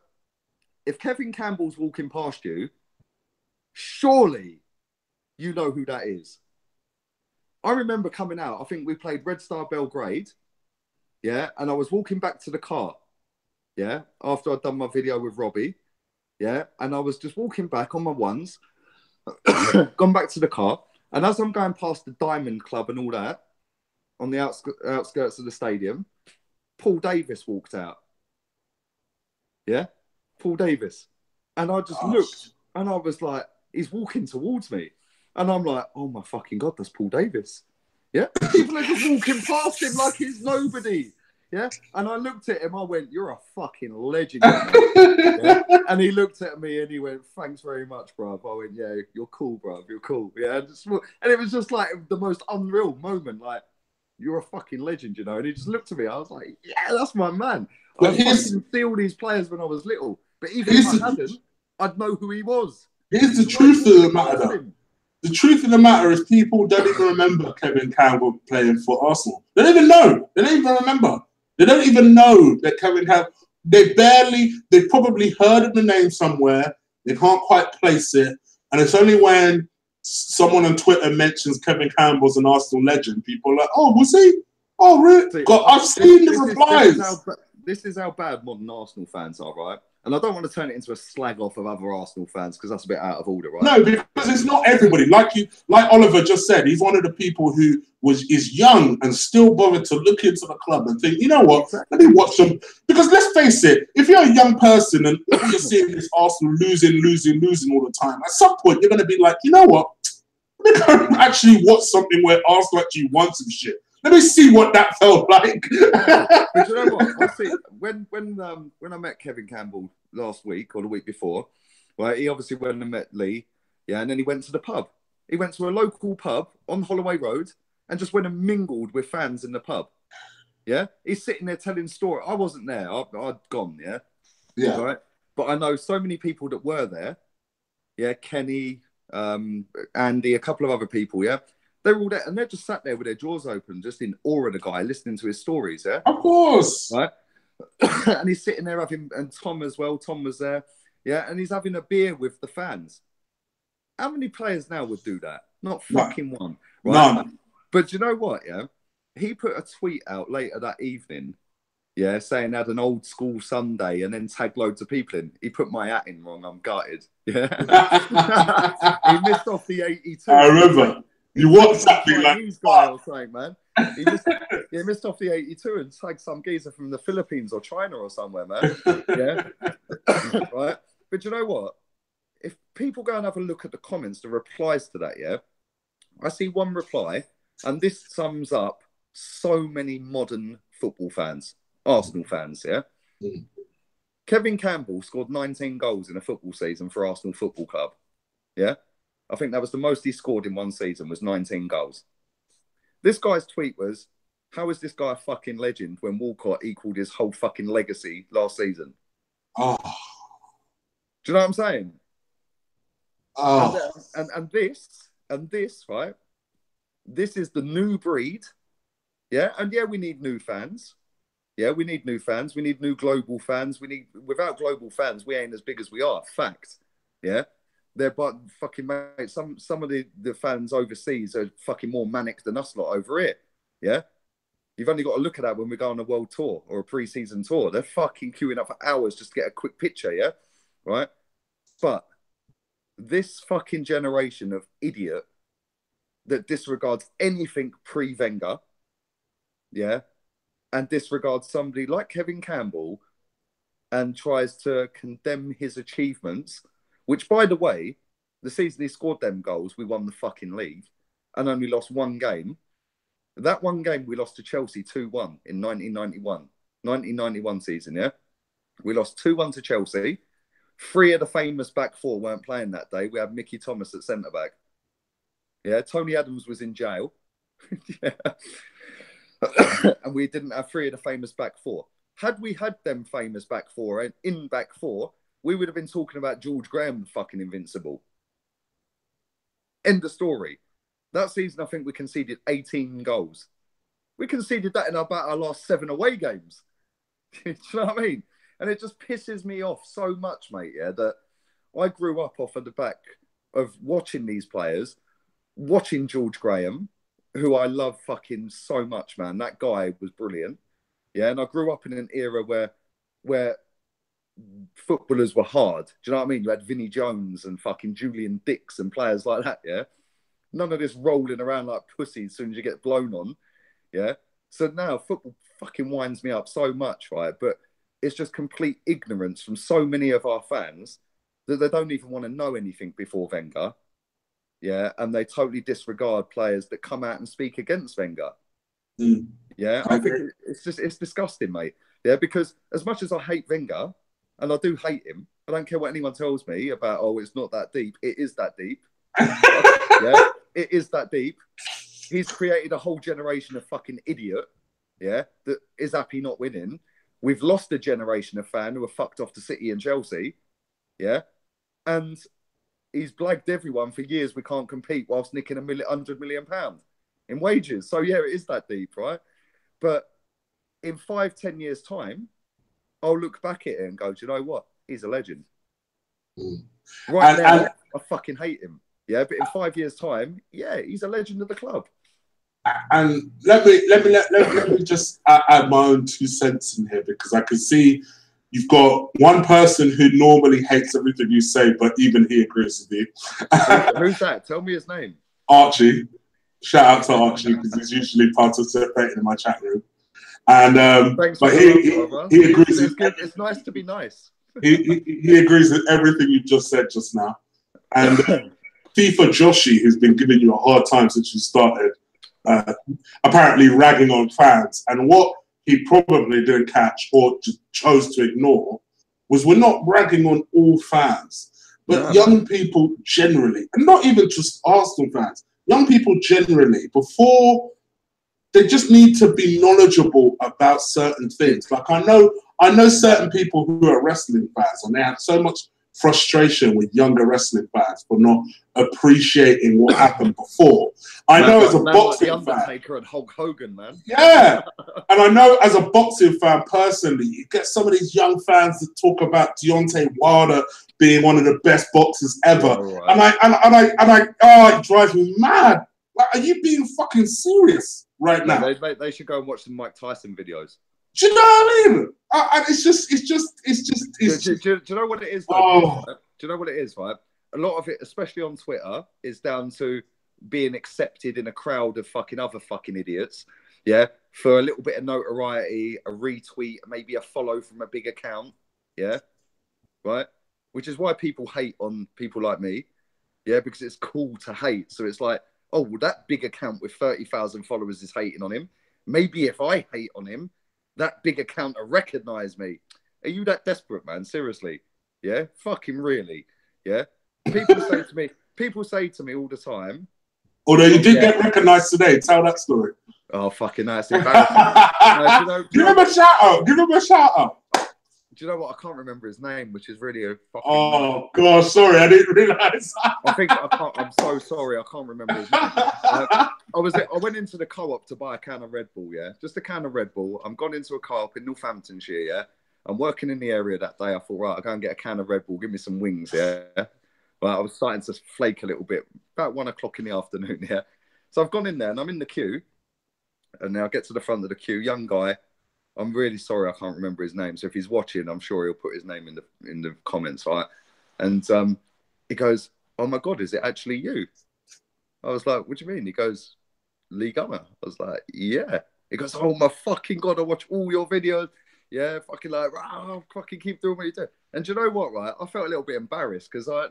if Kevin Campbell's walking past you, surely you know who that is. I remember coming out, I think we played Red Star Belgrade, yeah, and I was walking back to the car, yeah, after I'd done my video with Robbie, yeah, and I was just walking back on my ones, gone back to the car, and as I'm going past the Diamond Club and all that, on the outskirts of the stadium, Paul Davis walked out. Yeah? Paul Davis. And I just looked and I was like, he's walking towards me. And I'm like, oh my fucking God, that's Paul Davis. Yeah? People are just walking past him like he's nobody. Yeah? And I looked at him, I went, you're a fucking legend. Yeah? And he looked at me and he went, thanks very much, bruv. I went, yeah, you're cool, bruv. You're cool. Yeah. And it was just like the most unreal moment. Like, you're a fucking legend, you know? And he just looked at me. I was like, yeah, that's my man. I fucking see all these players when I was little. But even if I hadn't, I'd know who he was. Here's the truth of the matter, though. The truth of the matter is people don't even remember Kevin Campbell playing for Arsenal. They don't even know. They don't even remember. They don't even know that Kevin Campbell... They've probably heard of the name somewhere. They can't quite place it. And it's only when someone on Twitter mentions Kevin Campbell's an Arsenal legend, people are like, oh, was he? Oh, really? God, I've seen the replies. This is how bad modern Arsenal fans are, right? And I don't want to turn it into a slag off of other Arsenal fans because that's a bit out of order, right? No, because it's not everybody. Like Oliver just said, he's one of the people who is young and still bothered to look into the club and think, you know what, let me watch them. Because let's face it, if you're a young person and you're seeing this Arsenal losing all the time, at some point you're going to be like, you know what, Let me go and actually watch something where Arsenal actually won some shit. Let me see what that felt like. But you know what? I see when I met Kevin Campbell last week or the week before, right? He obviously went and met Lee, yeah, and then he went to the pub. He went to a local pub on Holloway Road and just went and mingled with fans in the pub. Yeah, he's sitting there telling stories. I wasn't there. I'd gone. Yeah, Yeah. Right. But I know so many people that were there. Yeah, Kenny, Andy, a couple of other people. Yeah, they're all there, and they're just sat there with their jaws open, just in awe of the guy, listening to his stories. Yeah, of course. Right. And he's sitting there having, and Tom as well. Tom was there. Yeah, and he's having a beer with the fans. How many players now would do that? Not fucking one. Right? None. But you know what? Yeah, he put a tweet out later that evening. Yeah, saying had an old school Sunday and then tagged loads of people in. He put my hat in wrong. I'm gutted. Yeah, he missed off the 82. I remember. You WhatsApp me like Chinese guy or something, man. He missed off the 82 and tagged some geezer from the Philippines or China or somewhere, man. Yeah, right. But you know what? If people go and have a look at the comments, the replies to that, yeah, I see one reply, and this sums up so many modern football fans, Arsenal fans, yeah. Mm. Kevin Campbell scored 19 goals in a football season for Arsenal Football Club. Yeah, I think that was the most he scored in one season, was 19 goals. This guy's tweet was, how is this guy a fucking legend when Walcott equalled his whole fucking legacy last season? Oh. Do you know what I'm saying? Oh. And this, right? This is the new breed. Yeah, and yeah, we need new fans. Yeah, we need new fans. We need new global fans. Without global fans, we ain't as big as we are. Fact. Yeah. They're but fucking mate. Some of the fans overseas are fucking more manic than us lot over here. Yeah. You've only got to look at that when we go on a world tour or a pre-season tour. They're fucking queuing up for hours just to get a quick picture, yeah? Right? But this fucking generation of idiot that disregards anything pre-Wenger, yeah, and disregards somebody like Kevin Campbell and tries to condemn his achievements, which, by the way, the season he scored them goals, we won the fucking league and only lost one game. That one game we lost to Chelsea 2-1 in 1991 season, yeah? We lost 2-1 to Chelsea. 3 of the famous back 4 weren't playing that day. We had Mickey Thomas at centre-back. Yeah, Tony Adams was in jail. Yeah. And we didn't have 3 of the famous back 4. Had we had them famous back 4 and in back 4, we would have been talking about George Graham fucking invincible. End of story. That season, I think we conceded 18 goals. We conceded that in about our last 7 away games. Do you know what I mean? And it just pisses me off so much, mate, yeah, that I grew up off of the back of watching these players, watching George Graham, who I love fucking so much, man. That guy was brilliant. Yeah, and I grew up in an era where footballers were hard. Do you know what I mean? You had Vinnie Jones and fucking Julian Dix and players like that, yeah? None of this rolling around like pussy as soon as you get blown on, yeah? So now football fucking winds me up so much, right? But it's just complete ignorance from so many of our fans that they don't even want to know anything before Wenger, yeah? And they totally disregard players that come out and speak against Wenger. Mm. Yeah, I think it's disgusting, mate. Yeah, because as much as I hate Wenger, and I do hate him, I don't care what anyone tells me about, oh, it's not that deep. It is that deep. Yeah, it is that deep. He's created a whole generation of fucking idiot, yeah, that is happy not winning. We've lost a generation of fan who are fucked off to City and Chelsea, yeah, and he's blagged everyone for years we can't compete whilst nicking £100 million in wages. So, yeah, it is that deep, right? But in 5-10 years' time, I'll look back at it and go, do you know what? He's a legend. Mm. Right now, I fucking hate him. Yeah, but in 5 years' time, yeah, he's a legend of the club. And let me just add my own 2 cents in here, because I can see you've got one person who normally hates everything you say, but even he agrees with you. Who's that? Tell me his name. Archie. Shout out to Archie, because he's usually participating in my chat room. And but he agrees. It's nice to be nice. he agrees with everything you just said just now. And FIFA Joshi, who's been giving you a hard time since you started, apparently ragging on fans. And what he probably didn't catch or just chose to ignore was we're not ragging on all fans, but young people generally, and not even just Arsenal fans, young people generally, before they just need to be knowledgeable about certain things. Like I know certain people who are wrestling fans, and they have so much frustration with younger wrestling fans for not appreciating what happened before. I know as a boxing like the Undertaker and Hulk Hogan, man. Yeah, and I know as a boxing fan personally, you get some of these young fans that talk about Deontay Wilder being one of the best boxers ever, and it drives me mad. Like, are you being fucking serious right now? They should go and watch some Mike Tyson videos. Do you know what I mean? And it's just. Do you know what it is? Though, Do you know what it is? Right, a lot of it, especially on Twitter, is down to being accepted in a crowd of fucking other fucking idiots. Yeah, for a little bit of notoriety, a retweet, maybe a follow from a big account. Yeah, right. Which is why people hate on people like me. Yeah, because it's cool to hate. So it's like, oh, well, that big account with 30,000 followers is hating on him. Maybe if I hate on him, that big account will recognise me. Are you that desperate, man? Seriously? Yeah? Fucking really? Yeah? People say to me all the time. Although you did get recognised today. Tell that story. Oh, fucking that's embarrassing. Give him a shout out. Give him a shout out. Do you know what? I can't remember his name, which is really a fucking... Oh, God, sorry. I didn't realise. I'm so sorry. I can't remember his name. I went into the co-op to buy a can of Red Bull, yeah? Just a can of Red Bull. I'm gone into a co-op in Northamptonshire, yeah? I'm working in the area that day. I thought, right, I'll go and get a can of Red Bull. Give me some wings, yeah? But I was starting to flake a little bit. About 1 o'clock in the afternoon, yeah? So I've gone in there and I'm in the queue. And now I get to the front of the queue. Young guy. I'm really sorry, I can't remember his name. So if he's watching, I'm sure he'll put his name in the comments, right? And he goes, "Oh my God, is it actually you?" I was like, "What do you mean?" He goes, "Lee Gunner." I was like, "Yeah." He goes, "Oh my fucking God, I watch all your videos. Yeah, fucking like, fucking keep doing what you do." And do you know what, right? I felt a little bit embarrassed because I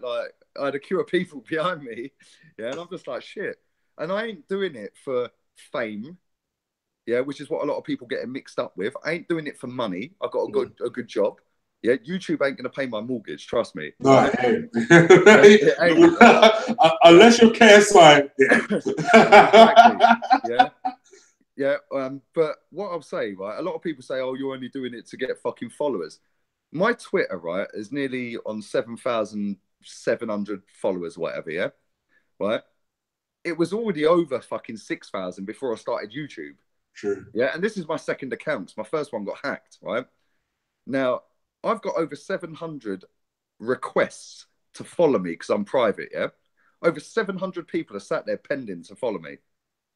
had a queue of people behind me, yeah, and I'm just like, shit. And I ain't doing it for fame. Yeah, which is what a lot of people get mixed up with. I ain't doing it for money. I've got a good job. Yeah, YouTube ain't going to pay my mortgage. Trust me. No, right? Unless you're KSI. Yeah. Yeah. But what I'll say, right, a lot of people say, oh, you're only doing it to get fucking followers. My Twitter, right, is nearly on 7,700 followers, whatever, yeah? Right? It was already over fucking 6,000 before I started YouTube. True. Yeah, and this is my second account. My first one got hacked, right? Now, I've got over 700 requests to follow me because I'm private, yeah? Over 700 people are sat there pending to follow me.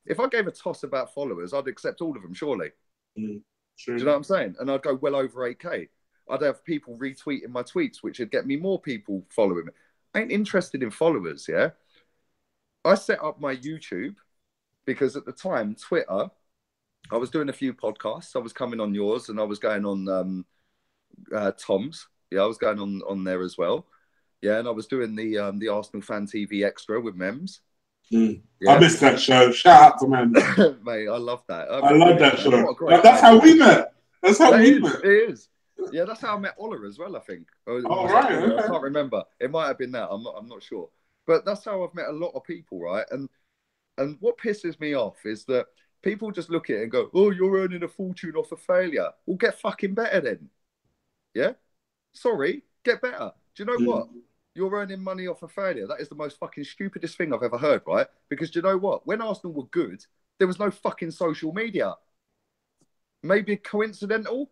If I gave a toss about followers, I'd accept all of them, surely. True. Do you know what I'm saying? And I'd go well over 8K. I'd have people retweeting my tweets, which would get me more people following me. I ain't interested in followers, yeah? I set up my YouTube because at the time, Twitter... I was doing a few podcasts. I was coming on yours and I was going on Tom's. Yeah, I was going on there as well. Yeah, and I was doing the Arsenal Fan TV Extra with Mems. Yeah. I missed that show. Shout out to Mems. Mate, I love that. I love that show. That's how we met. That's how we met. It is. Yeah, that's how I met Ola as well, I think. Oh, right. Okay. I can't remember. It might have been that. I'm not sure. But that's how I've met a lot of people, right? And what pisses me off is that people just look at it and go, oh, you're earning a fortune off of failure. Well, get fucking better then. Yeah? Sorry, get better. Do you know what? You're earning money off of failure. That is the most fucking stupidest thing I've ever heard, right? Because do you know what? When Arsenal were good, there was no fucking social media. Maybe coincidental?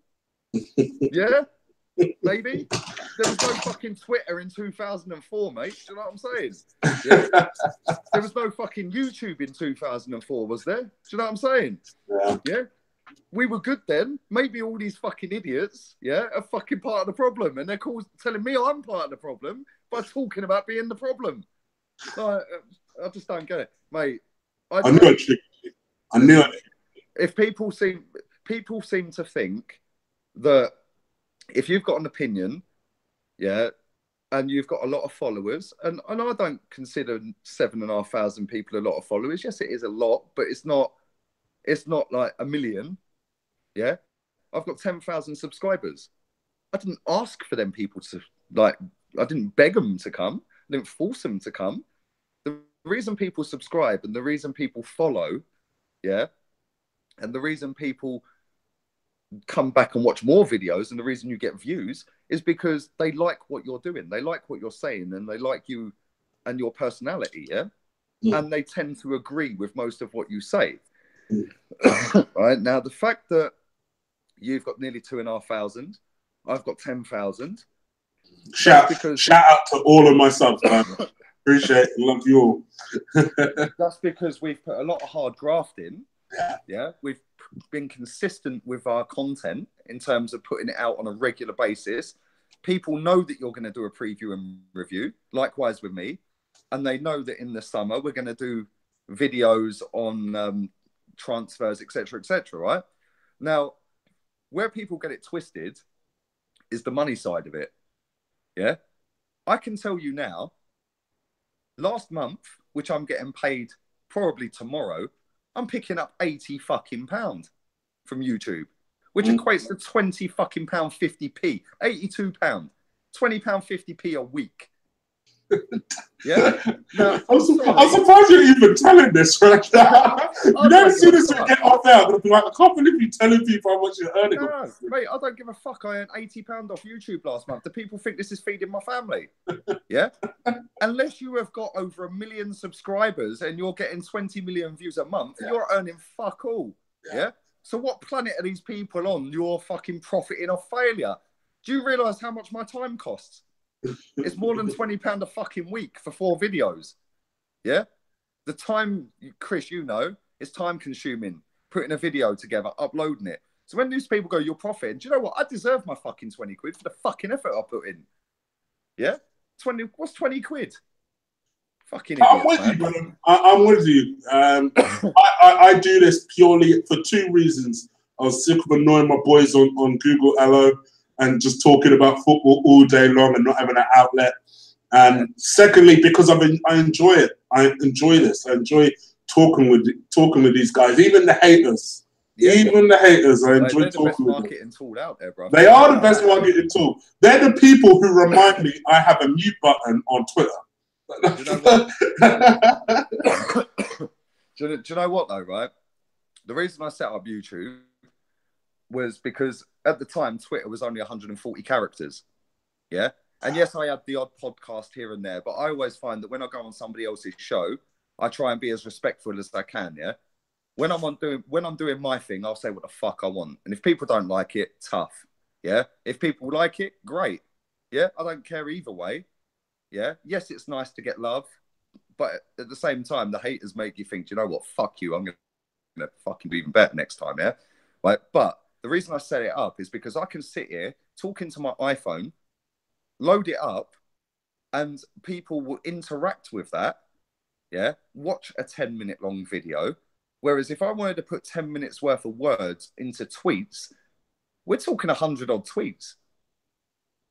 Yeah? Maybe? There was no fucking Twitter in 2004, mate. Do you know what I'm saying? Yeah? There was no fucking YouTube in 2004, was there? Do you know what I'm saying? Yeah? We were good then. Maybe all these fucking idiots, yeah, are fucking part of the problem. And they're telling me I'm part of the problem by talking about being the problem. I just don't get it. Mate. I knew it. If people seem to think that if you've got an opinion, yeah, and you've got a lot of followers, and I don't consider 7,500 people a lot of followers. Yes, it is a lot, but it's not like a million. Yeah, I've got 10,000 subscribers. I didn't ask for them people to, like, I didn't beg them to come. I didn't force them to come. The reason people subscribe and the reason people follow, yeah, and the reason people come back and watch more videos and the reason you get views is because they like what you're doing. They like what you're saying and they like you and your personality, yeah? And they tend to agree with most of what you say. Right? Now, the fact that you've got nearly 2,500, I've got 10,000. Shout out to all of my subs, man. Appreciate it. Love you all. That's because we've put a lot of hard graft in. Yeah. We've been consistent with our content in terms of putting it out on a regular basis. People know that you're going to do a preview and review, likewise with me. And they know that in the summer, we're going to do videos on transfers, etc., right? Now, where people get it twisted is the money side of it. Yeah. I can tell you now, last month, which I'm getting paid probably tomorrow, I'm picking up 80 fucking pound from YouTube, which equates to 20 fucking pound 50p, 82 pound, 20 pound 50p a week. Yeah. Now, I'm surprised you're even telling this right now. You don't see this when you get off there. I'm gonna be like, I can't believe you're telling people how much you're earning. No, mate, I don't give a fuck. I earned £80 off YouTube last month. Do people think this is feeding my family? Yeah. Unless you have got over 1 million subscribers and you're getting 20 million views a month, you're earning fuck all. Yeah. So what planet are these people on? You're fucking profiting off failure. Do you realise how much my time costs? It's more than £20 a fucking week for 4 videos. Yeah? The time, Chris, you know, it's time consuming, putting a video together, uploading it. So when these people go, you're profiting, do you know what? I deserve my fucking 20 quid for the fucking effort I put in. Yeah? What's 20 quid? Fucking idiots, I'm with you, bro. I'm with you. I do this purely for 2 reasons. I was sick of annoying my boys on Google Hello and just talking about football all day long and not having an outlet. And secondly, because I enjoy it. I enjoy this. I enjoy talking with these guys, even the haters. Yeah. Even the haters, I enjoy talking with them. They're the best marketing tool out there, bro. They are the best marketing tool. They're the people who remind me I have a mute button on Twitter. Do you know what? Do you know what, though, right? The reason I set up YouTube was because at the time, Twitter was only 140 characters. Yeah? And yes, I had the odd podcast here and there, but I always find that when I go on somebody else's show, I try and be as respectful as I can, yeah? When I'm doing my thing, I'll say what the fuck I want. And if people don't like it, tough. Yeah? If people like it, great. Yeah? I don't care either way. Yeah? Yes, it's nice to get love, but at the same time, the haters make you think, you know what, fuck you, I'm going to fucking do even better next time, yeah? Right? But the reason I set it up is because I can sit here talking to my iPhone, load it up, and people will interact with that, yeah? Watch a 10-minute long video. Whereas if I wanted to put 10 minutes worth of words into tweets, we're talking 100-odd tweets.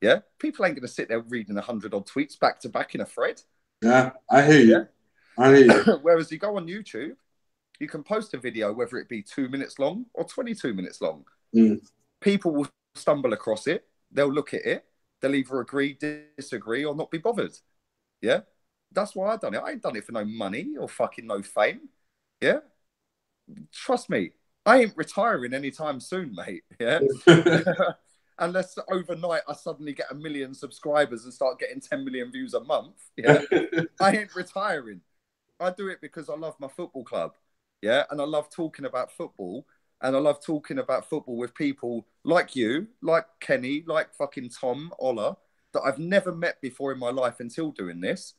Yeah? People ain't going to sit there reading 100-odd tweets back to back in a thread. Yeah, I hear you. Yeah? I hear you. Whereas you go on YouTube, you can post a video, whether it be 2 minutes long or 22 minutes long. People will stumble across it. They'll look at it. They'll either agree, disagree, or not be bothered. Yeah? That's why I've done it. I ain't done it for no money or fucking no fame. Yeah? Trust me, I ain't retiring anytime soon, mate. Yeah? Unless overnight I suddenly get 1 million subscribers and start getting 10 million views a month. Yeah? I ain't retiring. I do it because I love my football club. Yeah? And I love talking about football. And I love talking about football with people like you, like Kenny, like fucking Tom, Ola, that I've never met before in my life until doing this.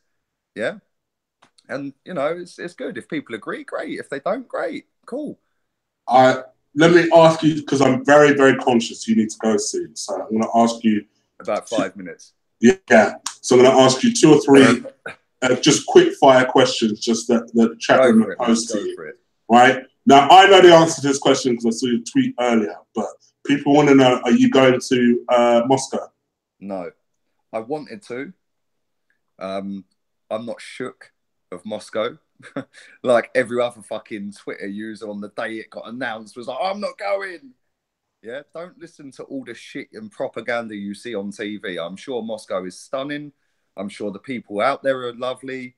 Yeah? And, you know, it's good. If people agree, great. If they don't, great. Cool. Let me ask you, because I'm very, very conscious you need to go soon. So I'm going to ask you... About 5 minutes. Yeah. So I'm going to ask you 2 or 3 just quick fire questions, just that the chat room posed to you. Right? Now, I know the answer to this question because I saw your tweet earlier, but people want to know, are you going to Moscow? No. I wanted to, I'm not shook of Moscow. Like every other fucking Twitter user on the day it got announced was like, I'm not going. Yeah, don't listen to all the shit and propaganda you see on TV. I'm sure Moscow is stunning. I'm sure the people out there are lovely.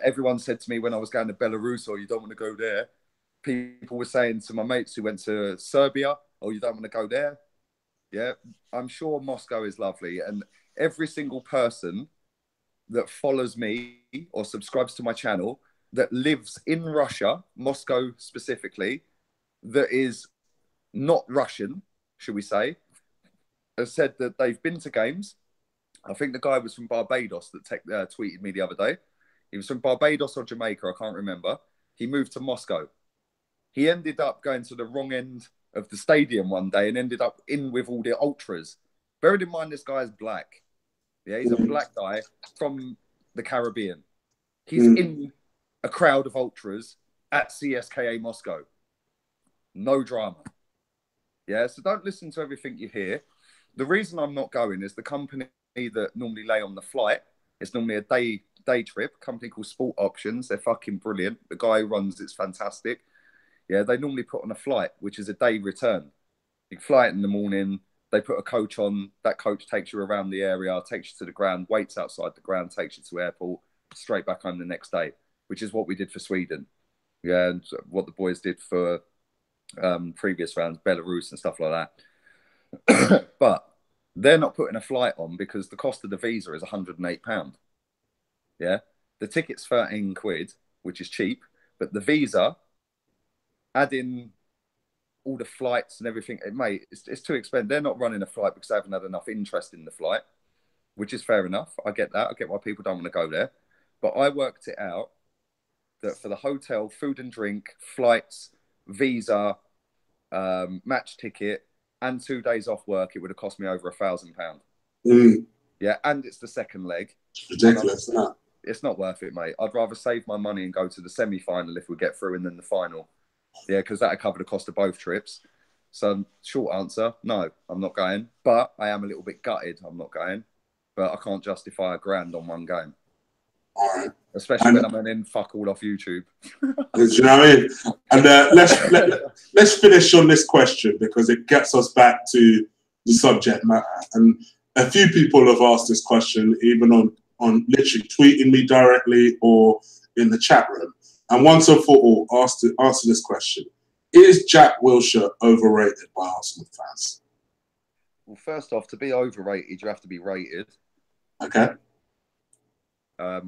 Everyone said to me when I was going to Belarus, oh, you don't want to go there. People were saying to my mates who went to Serbia, oh, you don't want to go there. Yeah, I'm sure Moscow is lovely. And every single person that follows me or subscribes to my channel that lives in Russia, Moscow specifically, that is not Russian, should we say, has said that they've been to games. I think the guy was from Barbados that tweeted me the other day. He was from Barbados or Jamaica, I can't remember. He moved to Moscow. He ended up going to the wrong end of the stadium one day and ended up in with all the ultras. Bearing in mind, this guy is black. Yeah, he's a black guy from the Caribbean. He's in a crowd of ultras at CSKA Moscow. No drama. Yeah, so don't listen to everything you hear. The reason I'm not going is the company that normally lay on the flight. It's normally a day trip, a company called Sport Options. They're fucking brilliant. The guy who runs it's fantastic. Yeah, they normally put on a flight, which is a day return. You fly it in the morning. They put a coach on. That coach takes you around the area, takes you to the ground, waits outside the ground, takes you to airport, straight back home the next day, which is what we did for Sweden. Yeah, and what the boys did for previous rounds, Belarus and stuff like that. But they're not putting a flight on because the cost of the visa is £108. Yeah, the ticket's 13 quid, which is cheap, but the visa, add in all the flights and everything, it's too expensive. They're not running a flight because they haven't had enough interest in the flight, which is fair enough. I get that. I get why people don't want to go there. But I worked it out that for the hotel, food and drink, flights, visa, match ticket, and 2 days off work, it would have cost me over £1,000. Yeah, and it's the second leg. It's ridiculous, isn't it? It's not worth it, mate. I'd rather save my money and go to the semi-final if we get through and then the final. Yeah, because that'll cover the cost of both trips. So, short answer, no, I'm not going. But I am a little bit gutted I'm not going. But I can't justify £1,000 on one game. All right. Especially when I'm in fuck all off YouTube. Do you know what I mean? And let's finish on this question because it gets us back to the subject matter. And a few people have asked this question, even on literally tweeting me directly or in the chat room. And once and for all, answer this question. Is Jack Wilshere overrated by Arsenal fans? Well, first off, to be overrated, you have to be rated. Okay. I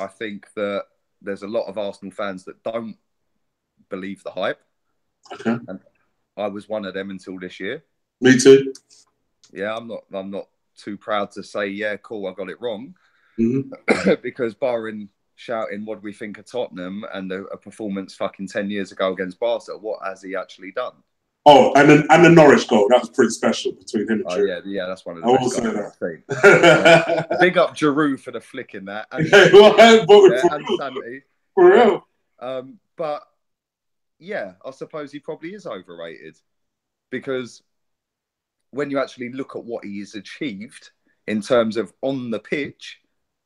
think that there's a lot of Arsenal fans that don't believe the hype. Okay. And I was one of them until this year. Me too. Yeah, I'm not too proud to say, yeah, cool, I got it wrong. Because barring shouting, what do we think of Tottenham and a performance fucking 10 years ago against Barca, what has he actually done? Oh, and the Norwich goal, that was pretty special between him and Giroud. Yeah, that's one of the best goals I've seen. Big up Giroud for the flick in that. And, and Santi. For real. But, yeah, I suppose he probably is overrated because when you actually look at what he has achieved in terms of on the pitch,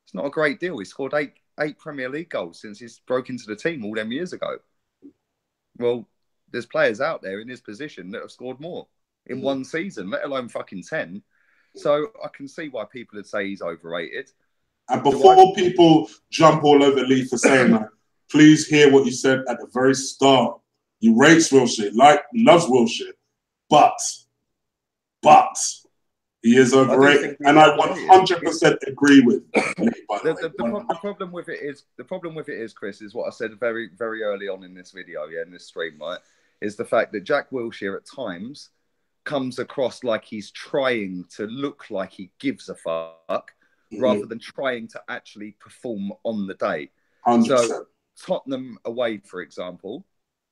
it's not a great deal. He scored eight Premier League goals since he's broke into the team all them years ago. Well, there's players out there in his position that have scored more in one season, let alone fucking 10. So I can see why people would say he's overrated. And before people jump all over Lee for saying that, please hear what you said at the very start. He rates Wilshere, loves Wilshere, but he is overrated, and I 100% agree with. The problem with it is, Chris, is what I said very, very early on in this video, in this stream, right? Is the fact that Jack Wilshere at times comes across like he's trying to look like he gives a fuck rather than trying to actually perform on the day. 100%. So Tottenham away, for example,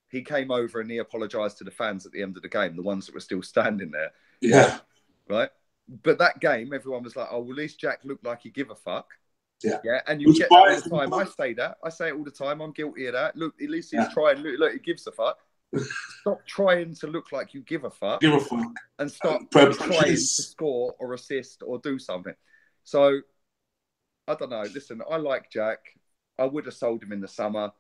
he came over and he apologised to the fans at the end of the game, the ones that were still standing there. Yeah. Right? But that game, everyone was like, oh, well, at least Jack looked like he give a fuck. Yeah. And you get that all the time. I say that. I say it all the time. I'm guilty of that. Look, at least he's trying. Look, he gives a fuck. Stop trying to look like you give a fuck. Give a fuck. And start trying to score or assist or do something. So I don't know. Listen, I like Jack. I would have sold him in the summer.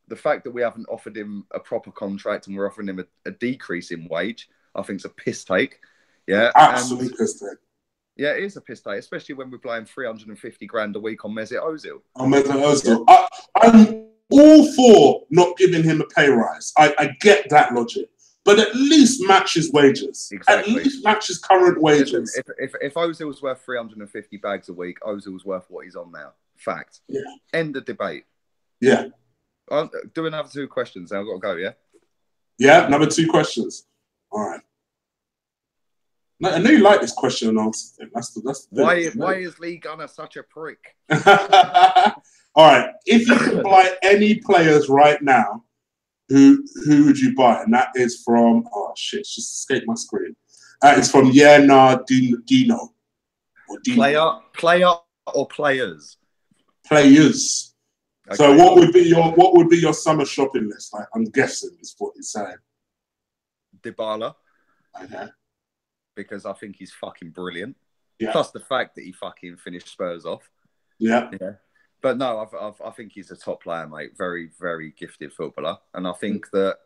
The fact that we haven't offered him a proper contract and we're offering him a decrease in wage, I think it's a piss take. Yeah, absolutely piss take. Yeah, it is a piss take, especially when we're playing 350 grand a week on Mesut Ozil. On Mesut Ozil. Yeah. I'm all for not giving him a pay rise. I get that logic. But at least match his wages. Exactly. At least match his current wages. Listen, if Ozil's worth 350 bags a week, Ozil's worth what he's on now. Fact. Yeah. End of debate. Yeah. I'll do another 2 questions. I've got to go, yeah? Yeah, another 2 questions. All right. I know you like this question and answer thing. That's the why is Lee Gunner such a prick? All right. If you could buy any players right now, who would you buy? And that is from, oh shit, it's just escaped my screen. It's from Dino. Player or players? Players. Okay. So what would be your summer shopping list? I'm guessing is what you're saying. Dybala. Okay. Because I think he's fucking brilliant. Yeah. Plus the fact that he fucking finished Spurs off. Yeah. Yeah. But no, I think he's a top player, mate. Very, very gifted footballer. And I think that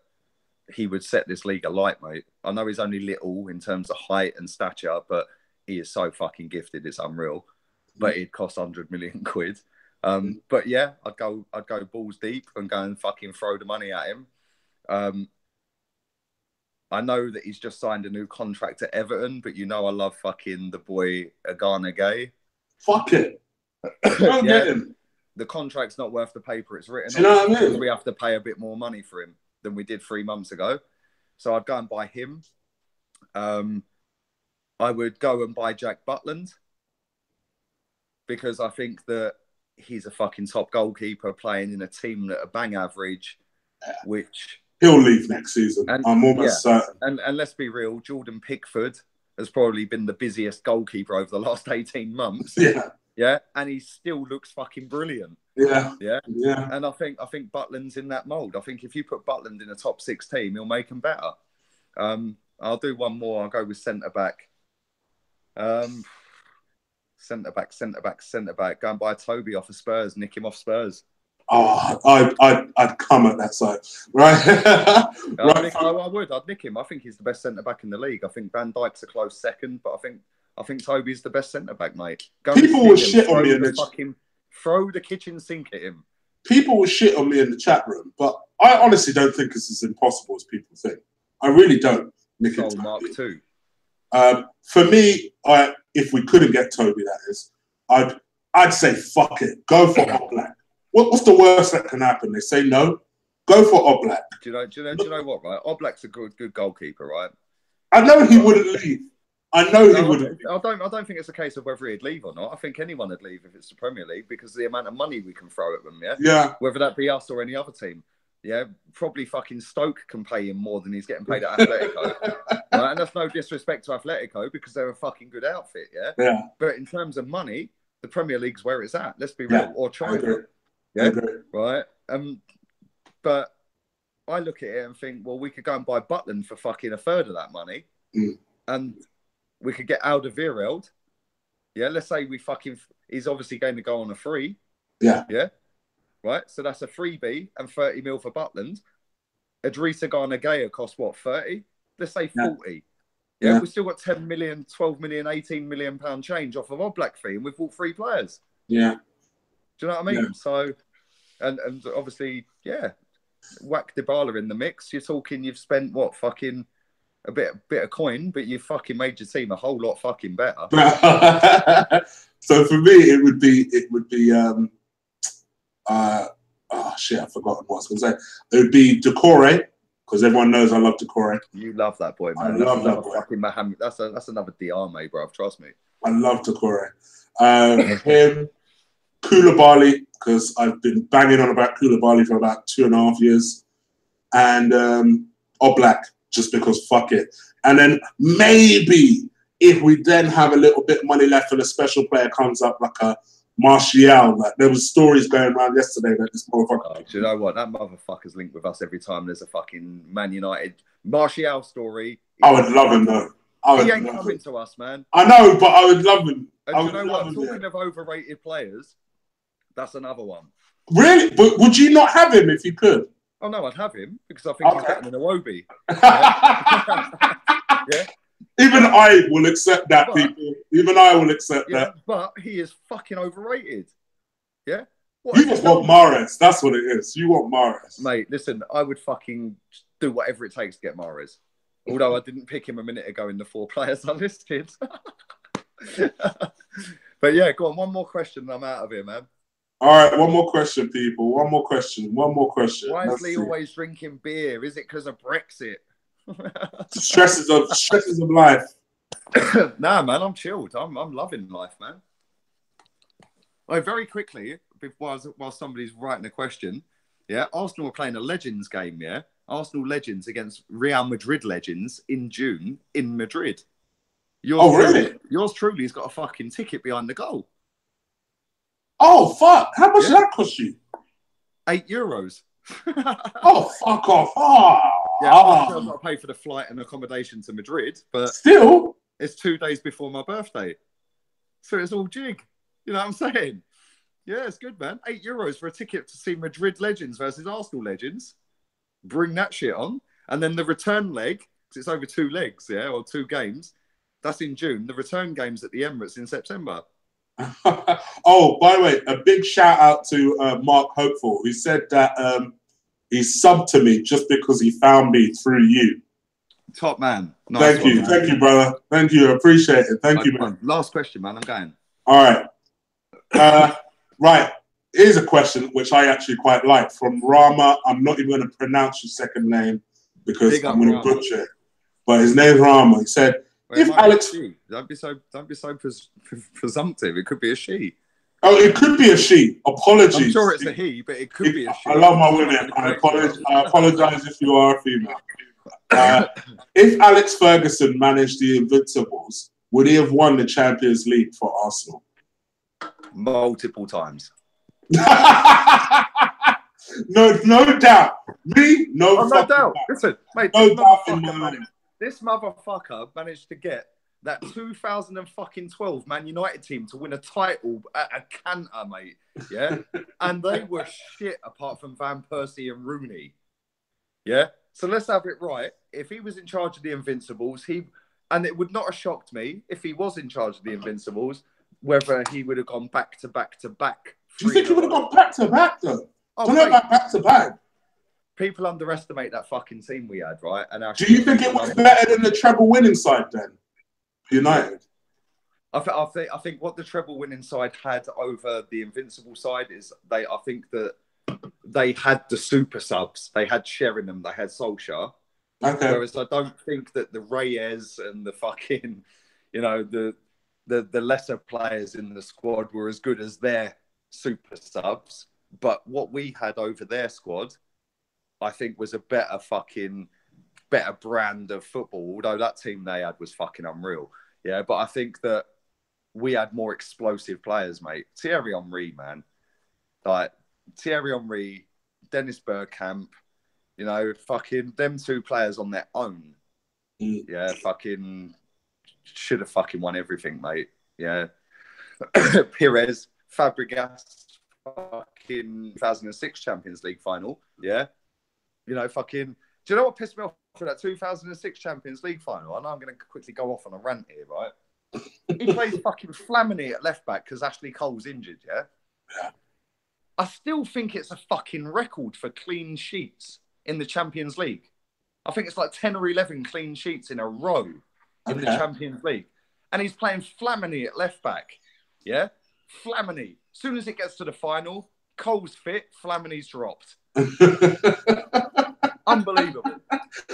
he would set this league alight, mate. I know he's only little in terms of height and stature, but he is so fucking gifted. It's unreal. But it'd cost 100 million quid. But yeah, I'd go balls deep and go and fucking throw the money at him. I know that he's just signed a new contract at Everton, but you know I love fucking the boy Gunnerbang. Fuck it. Don't get him. The contract's not worth the paper it's written on. Do you know what I mean? We have to pay a bit more money for him than we did 3 months ago. So I'd go and buy him. I would go and buy Jack Butland because I think that he's a fucking top goalkeeper playing in a team that are bang average, which... He'll leave next season. I'm almost certain. And let's be real, Jordan Pickford has probably been the busiest goalkeeper over the last 18 months. Yeah. Yeah, and he still looks fucking brilliant. Yeah. Yeah. Yeah. And I think Butland's in that mould. I think if you put Butland in a top 6 team, he'll make them better. I'll do one more. I'll go with centre-back. Centre-back. Go and buy Toby off of Spurs, nick him off Spurs. Oh, I'd come at that side, right? I would. I'd nick him. I think he's the best centre back in the league. I think Van Dijk's a close second, but I think Toby's the best centre back, mate. People will shit on me throw the kitchen sink at him. People will shit on me in the chat room, but I honestly don't think it's as impossible as people think. I really don't. Nick and Mark too. For me, if we couldn't get Toby, that is, I'd say fuck it. Go for Oblak. What's the worst that can happen? They say no. Go for Oblak. Do you know what? Right, Oblak's a good goalkeeper, right? I know he wouldn't leave. I know he wouldn't. I don't think it's a case of whether he'd leave or not. I think anyone would leave if it's the Premier League because of the amount of money we can throw at them. Yeah. Yeah. Whether that be us or any other team. Yeah. Probably fucking Stoke can pay him more than he's getting paid at Atletico. Right? And that's no disrespect to Atletico because they're a fucking good outfit. Yeah. Yeah. But in terms of money, the Premier League's where it's at. Let's be real. Yeah, or China. Yeah, right. But I look at it and think, well, we could go and buy Butland for fucking a third of that money, and we could get Alderweireld. Yeah, let's say he's obviously going to go on a free. Yeah, yeah, right. So that's a freebie and 30 mil for Butland. Idrissa Gana costs what, 30? Let's say 40. Yeah, we've still got 10 million, 12 million, 18 million pound change off of Oblak fee, and we've bought 3 players. Yeah. Do you know what I mean? Yeah. So, and obviously, yeah, whack Dybala in the mix. You're talking, you've spent what, fucking a bit of coin, but you've fucking made your team a whole lot fucking better. So for me, it would be oh shit, I've forgotten what I was going to say. It would be Decore, because everyone knows I love Decore. You love that boy, man. I love that boy. Fucking Mohammed. That's another Diame, bro. Trust me. I love Decore. Him. Koulibaly, because I've been banging on about Koulibaly for about 2.5 years. And Oblak, just because fuck it. And then maybe if we then have a little bit of money left and a special player comes up like a Martial. Like, there was stories going around yesterday that this motherfucker... do you know what? That motherfucker's linked with us every time there's a fucking Man United Martial story. I would love him, though. He ain't coming to us, man. I know, but I would love him. And do you know what? Talking of overrated players, That's another one. Really? But would you not have him if you could? Oh, no, I'd have him because I think he's better than Iwobi. Yeah. Even I will accept that, people. Even I will accept that. But he is fucking overrated. Yeah? What, you just want Mahrez. That's what it is. You want Mahrez. Mate, listen, I would fucking do whatever it takes to get Mahrez. Although I didn't pick him a minute ago in the 4 players I listed. But yeah, go on. One more question and I'm out of here, man. All right, one more question, people. One more question. Why is Lee always drinking beer? Is it because of Brexit? Stresses of life. Nah, man, I'm chilled. I'm loving life, man. Oh, very quickly, while somebody's writing a question, yeah, Arsenal are playing a Legends game, yeah? Arsenal Legends against Real Madrid Legends in June in Madrid. Really? Yours truly has got a fucking ticket behind the goal. Oh, fuck. How much did that cost you? €8. Oh, fuck off. Oh. Yeah, I've got to pay for the flight and accommodation to Madrid, but still, it's 2 days before my birthday. So it's all jig. You know what I'm saying? Yeah, it's good, man. €8 for a ticket to see Madrid Legends versus Arsenal Legends. Bring that shit on. And then the return leg, because it's over 2 legs, yeah, or 2 games. That's in June. The return game's at the Emirates in September. Oh, by the way, a big shout out to Mark Hopeful, who said that he subbed to me just because he found me through you. Top man. Nice Thank you, brother. Thank you. I appreciate it. Thank you, man. Last question, man. I'm going. All right. Right. Here's a question which I actually quite like from Rama. I'm not even going to pronounce your second name because I'm going to butcher it. But his name's Rama. He said, if Alex... Don't be so presumptive. It could be a she. Oh, it could be a she. Apologies. I'm sure it's a he, but it could be a she. I love my women. I apologize if you are a female. If Alex Ferguson managed the Invincibles, would he have won the Champions League for Arsenal? Multiple times. No doubt. Me, no doubt. doubt. Listen, mate, no doubt in my mind. This motherfucker managed to get that 2012 Man United team to win a title at a canter, mate. Yeah? And they were shit apart from Van Persie and Rooney. Yeah? So let's have it right. If he was in charge of the Invincibles, and it would not have shocked me if he was in charge of the Invincibles, whether he would have gone back to back to back. Do you think he would have gone back to back, though? Oh, don't know about back to back. People underestimate that fucking team we had, right? And do you think it was better than the treble winning side then? United. I think what the treble winning side had over the Invincible side is I think that they had the super subs. They had Sheringham, they had Solskjaer. Okay. Whereas I don't think that the Reyes and the fucking, you know, the lesser players in the squad were as good as their super subs. But what we had over their squad, I think, was a better brand of football. Although that team they had was fucking unreal. Yeah, but I think that we had more explosive players, mate. Thierry Henry, man. Like, Thierry Henry, Dennis Bergkamp, you know, fucking them 2 players on their own. Yeah, fucking should have fucking won everything, mate. Yeah. Pires, Fabregas, fucking 2006 Champions League final. Yeah. You know, fucking... Do you know what pissed me off for that 2006 Champions League final? I know I'm going to quickly go off on a rant here, right? He plays fucking Flamini at left back because Ashley Cole's injured, yeah? Yeah. I still think it's a fucking record for clean sheets in the Champions League. I think it's like 10 or 11 clean sheets in a row in the Champions League. And he's playing Flamini at left back, yeah? Flamini. As soon as it gets to the final, Cole's fit, Flamini's dropped. Unbelievable.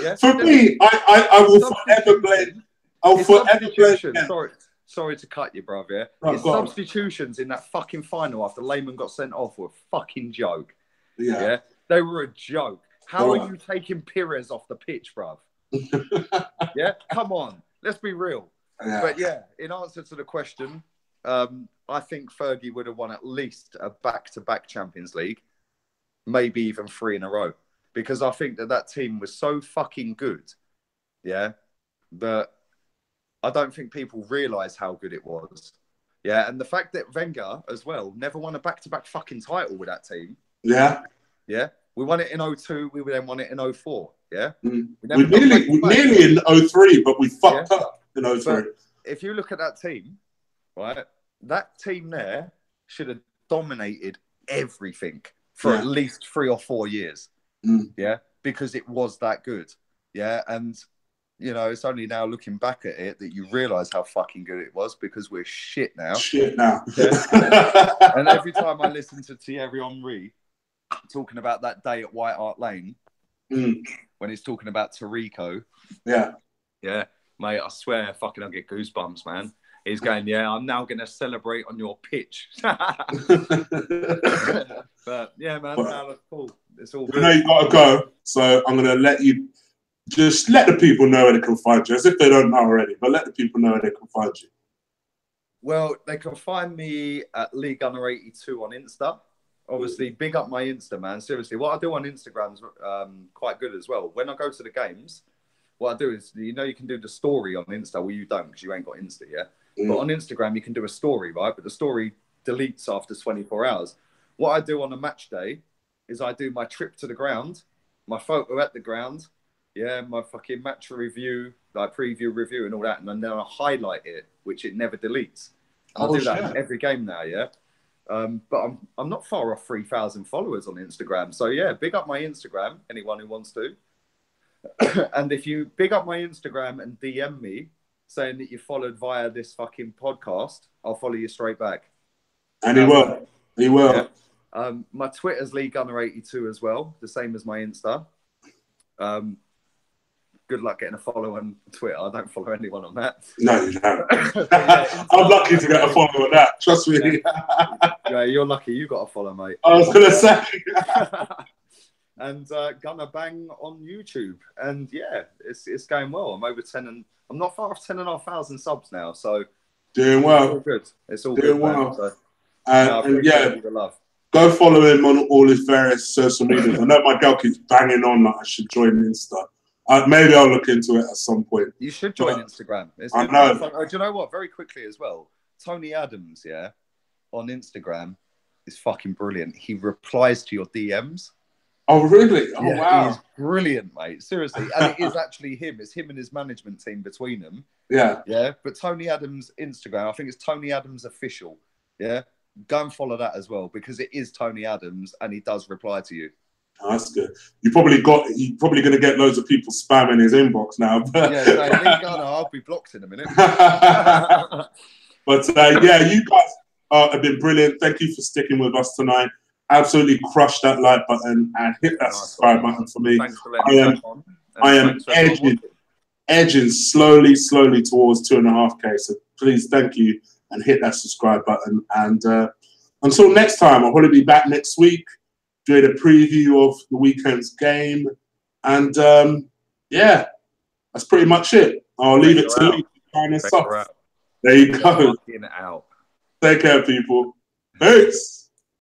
Yeah? For me, I will forever blame. I'll forever blame. Sorry to cut you, bruv, yeah? His substitutions in that fucking final after Lehmann got sent off were a fucking joke. Yeah? They were a joke. How are you taking Pires off the pitch, bruv? Yeah? Come on. Let's be real. Yeah. But yeah, in answer to the question, I think Fergie would have won at least a back-to-back Champions League, maybe even 3 in a row. Because I think that team was so fucking good, yeah, that I don't think people realise how good it was. Yeah, and the fact that Wenger as well never won a back-to-back fucking title with that team. Yeah. Yeah. We won it in 02. We then won it in 04. Yeah. We nearly in 03, but we fucked up in 03. But if you look at that team, right, that team there should have dominated everything for at least 3 or 4 years. Yeah, because it was that good. Yeah, and you know, it's only now looking back at it that you realise how fucking good it was, because we're shit now. Shit now. Yeah. And every time I listen to Thierry Henry talking about that day at White Hart Lane, when he's talking about Tarico. Yeah. Yeah, mate, I swear, fucking, I get goosebumps, man. He's going, yeah, I'm now going to celebrate on your pitch. But yeah, man, that's cool. It's all good. I know you got to go, so I'm going to let you just let the people know where they can find you, as if they don't know already, but let the people know where they can find you. Well, they can find me at Lee Gunner82 on Insta. Obviously, big up my Insta, man. Seriously, what I do on Instagram's quite good as well. When I go to the games, what I do is, you know, you can do the story on Insta. Well, you don't, because you ain't got Insta yet. But on Instagram, you can do a story, right? But the story deletes after 24 hours. What I do on a match day is I do my trip to the ground, my photo at the ground, yeah, my fucking match review, like preview review and all that, and then I highlight it, which it never deletes. I'll do that every game now, yeah. But I'm not far off 3,000 followers on Instagram. So yeah, big up my Instagram, anyone who wants to. And if you big up my Instagram and DM me saying that you followed via this fucking podcast, I'll follow you straight back. And he will. He will. Yeah. My Twitter's Lee Gunner82 as well, the same as my Insta. Good luck getting a follow on Twitter. I don't follow anyone on that. No, you don't. Yeah, I'm lucky to get a follow on that. Trust me. Yeah, you're lucky. You got a follow, mate. I was going to say. And Gunnerbang on YouTube. And yeah, it's going well. I'm over 10 and I'm not far off 10,500 subs now. So doing well. It's all good. It's all doing good. Well. So, and yeah, the love. Go follow him on all his various social medias. I know my girl keeps banging on that I should join Insta. Maybe I'll look into it at some point. You should join Instagram. I know. Do you know what? Very quickly as well. Tony Adams, yeah, on Instagram is fucking brilliant. He replies to your DMs. Oh, really? Oh, yeah, wow. He's brilliant, mate. Seriously. And it is actually him. It's him and his management team between them. Yeah. Yeah. But Tony Adams' Instagram, I think it's Tony Adams Official. Yeah. Go and follow that as well, because it is Tony Adams and he does reply to you. Oh, that's good. You're probably going to get loads of people spamming his inbox now. But... yeah, so Lee Gunner, I'll be blocked in a minute. But yeah, you guys have been brilliant. Thank you for sticking with us tonight. Absolutely crush that like button and hit that subscribe button for me. Thanks for letting me on. I am edging slowly towards 2.5K. So please, thank you, and hit that subscribe button. And until next time, I'll probably be back next week doing a preview of the weekend's game. And yeah, that's pretty much it. I'll leave it to you. There you go. Out. Take care, people. Peace.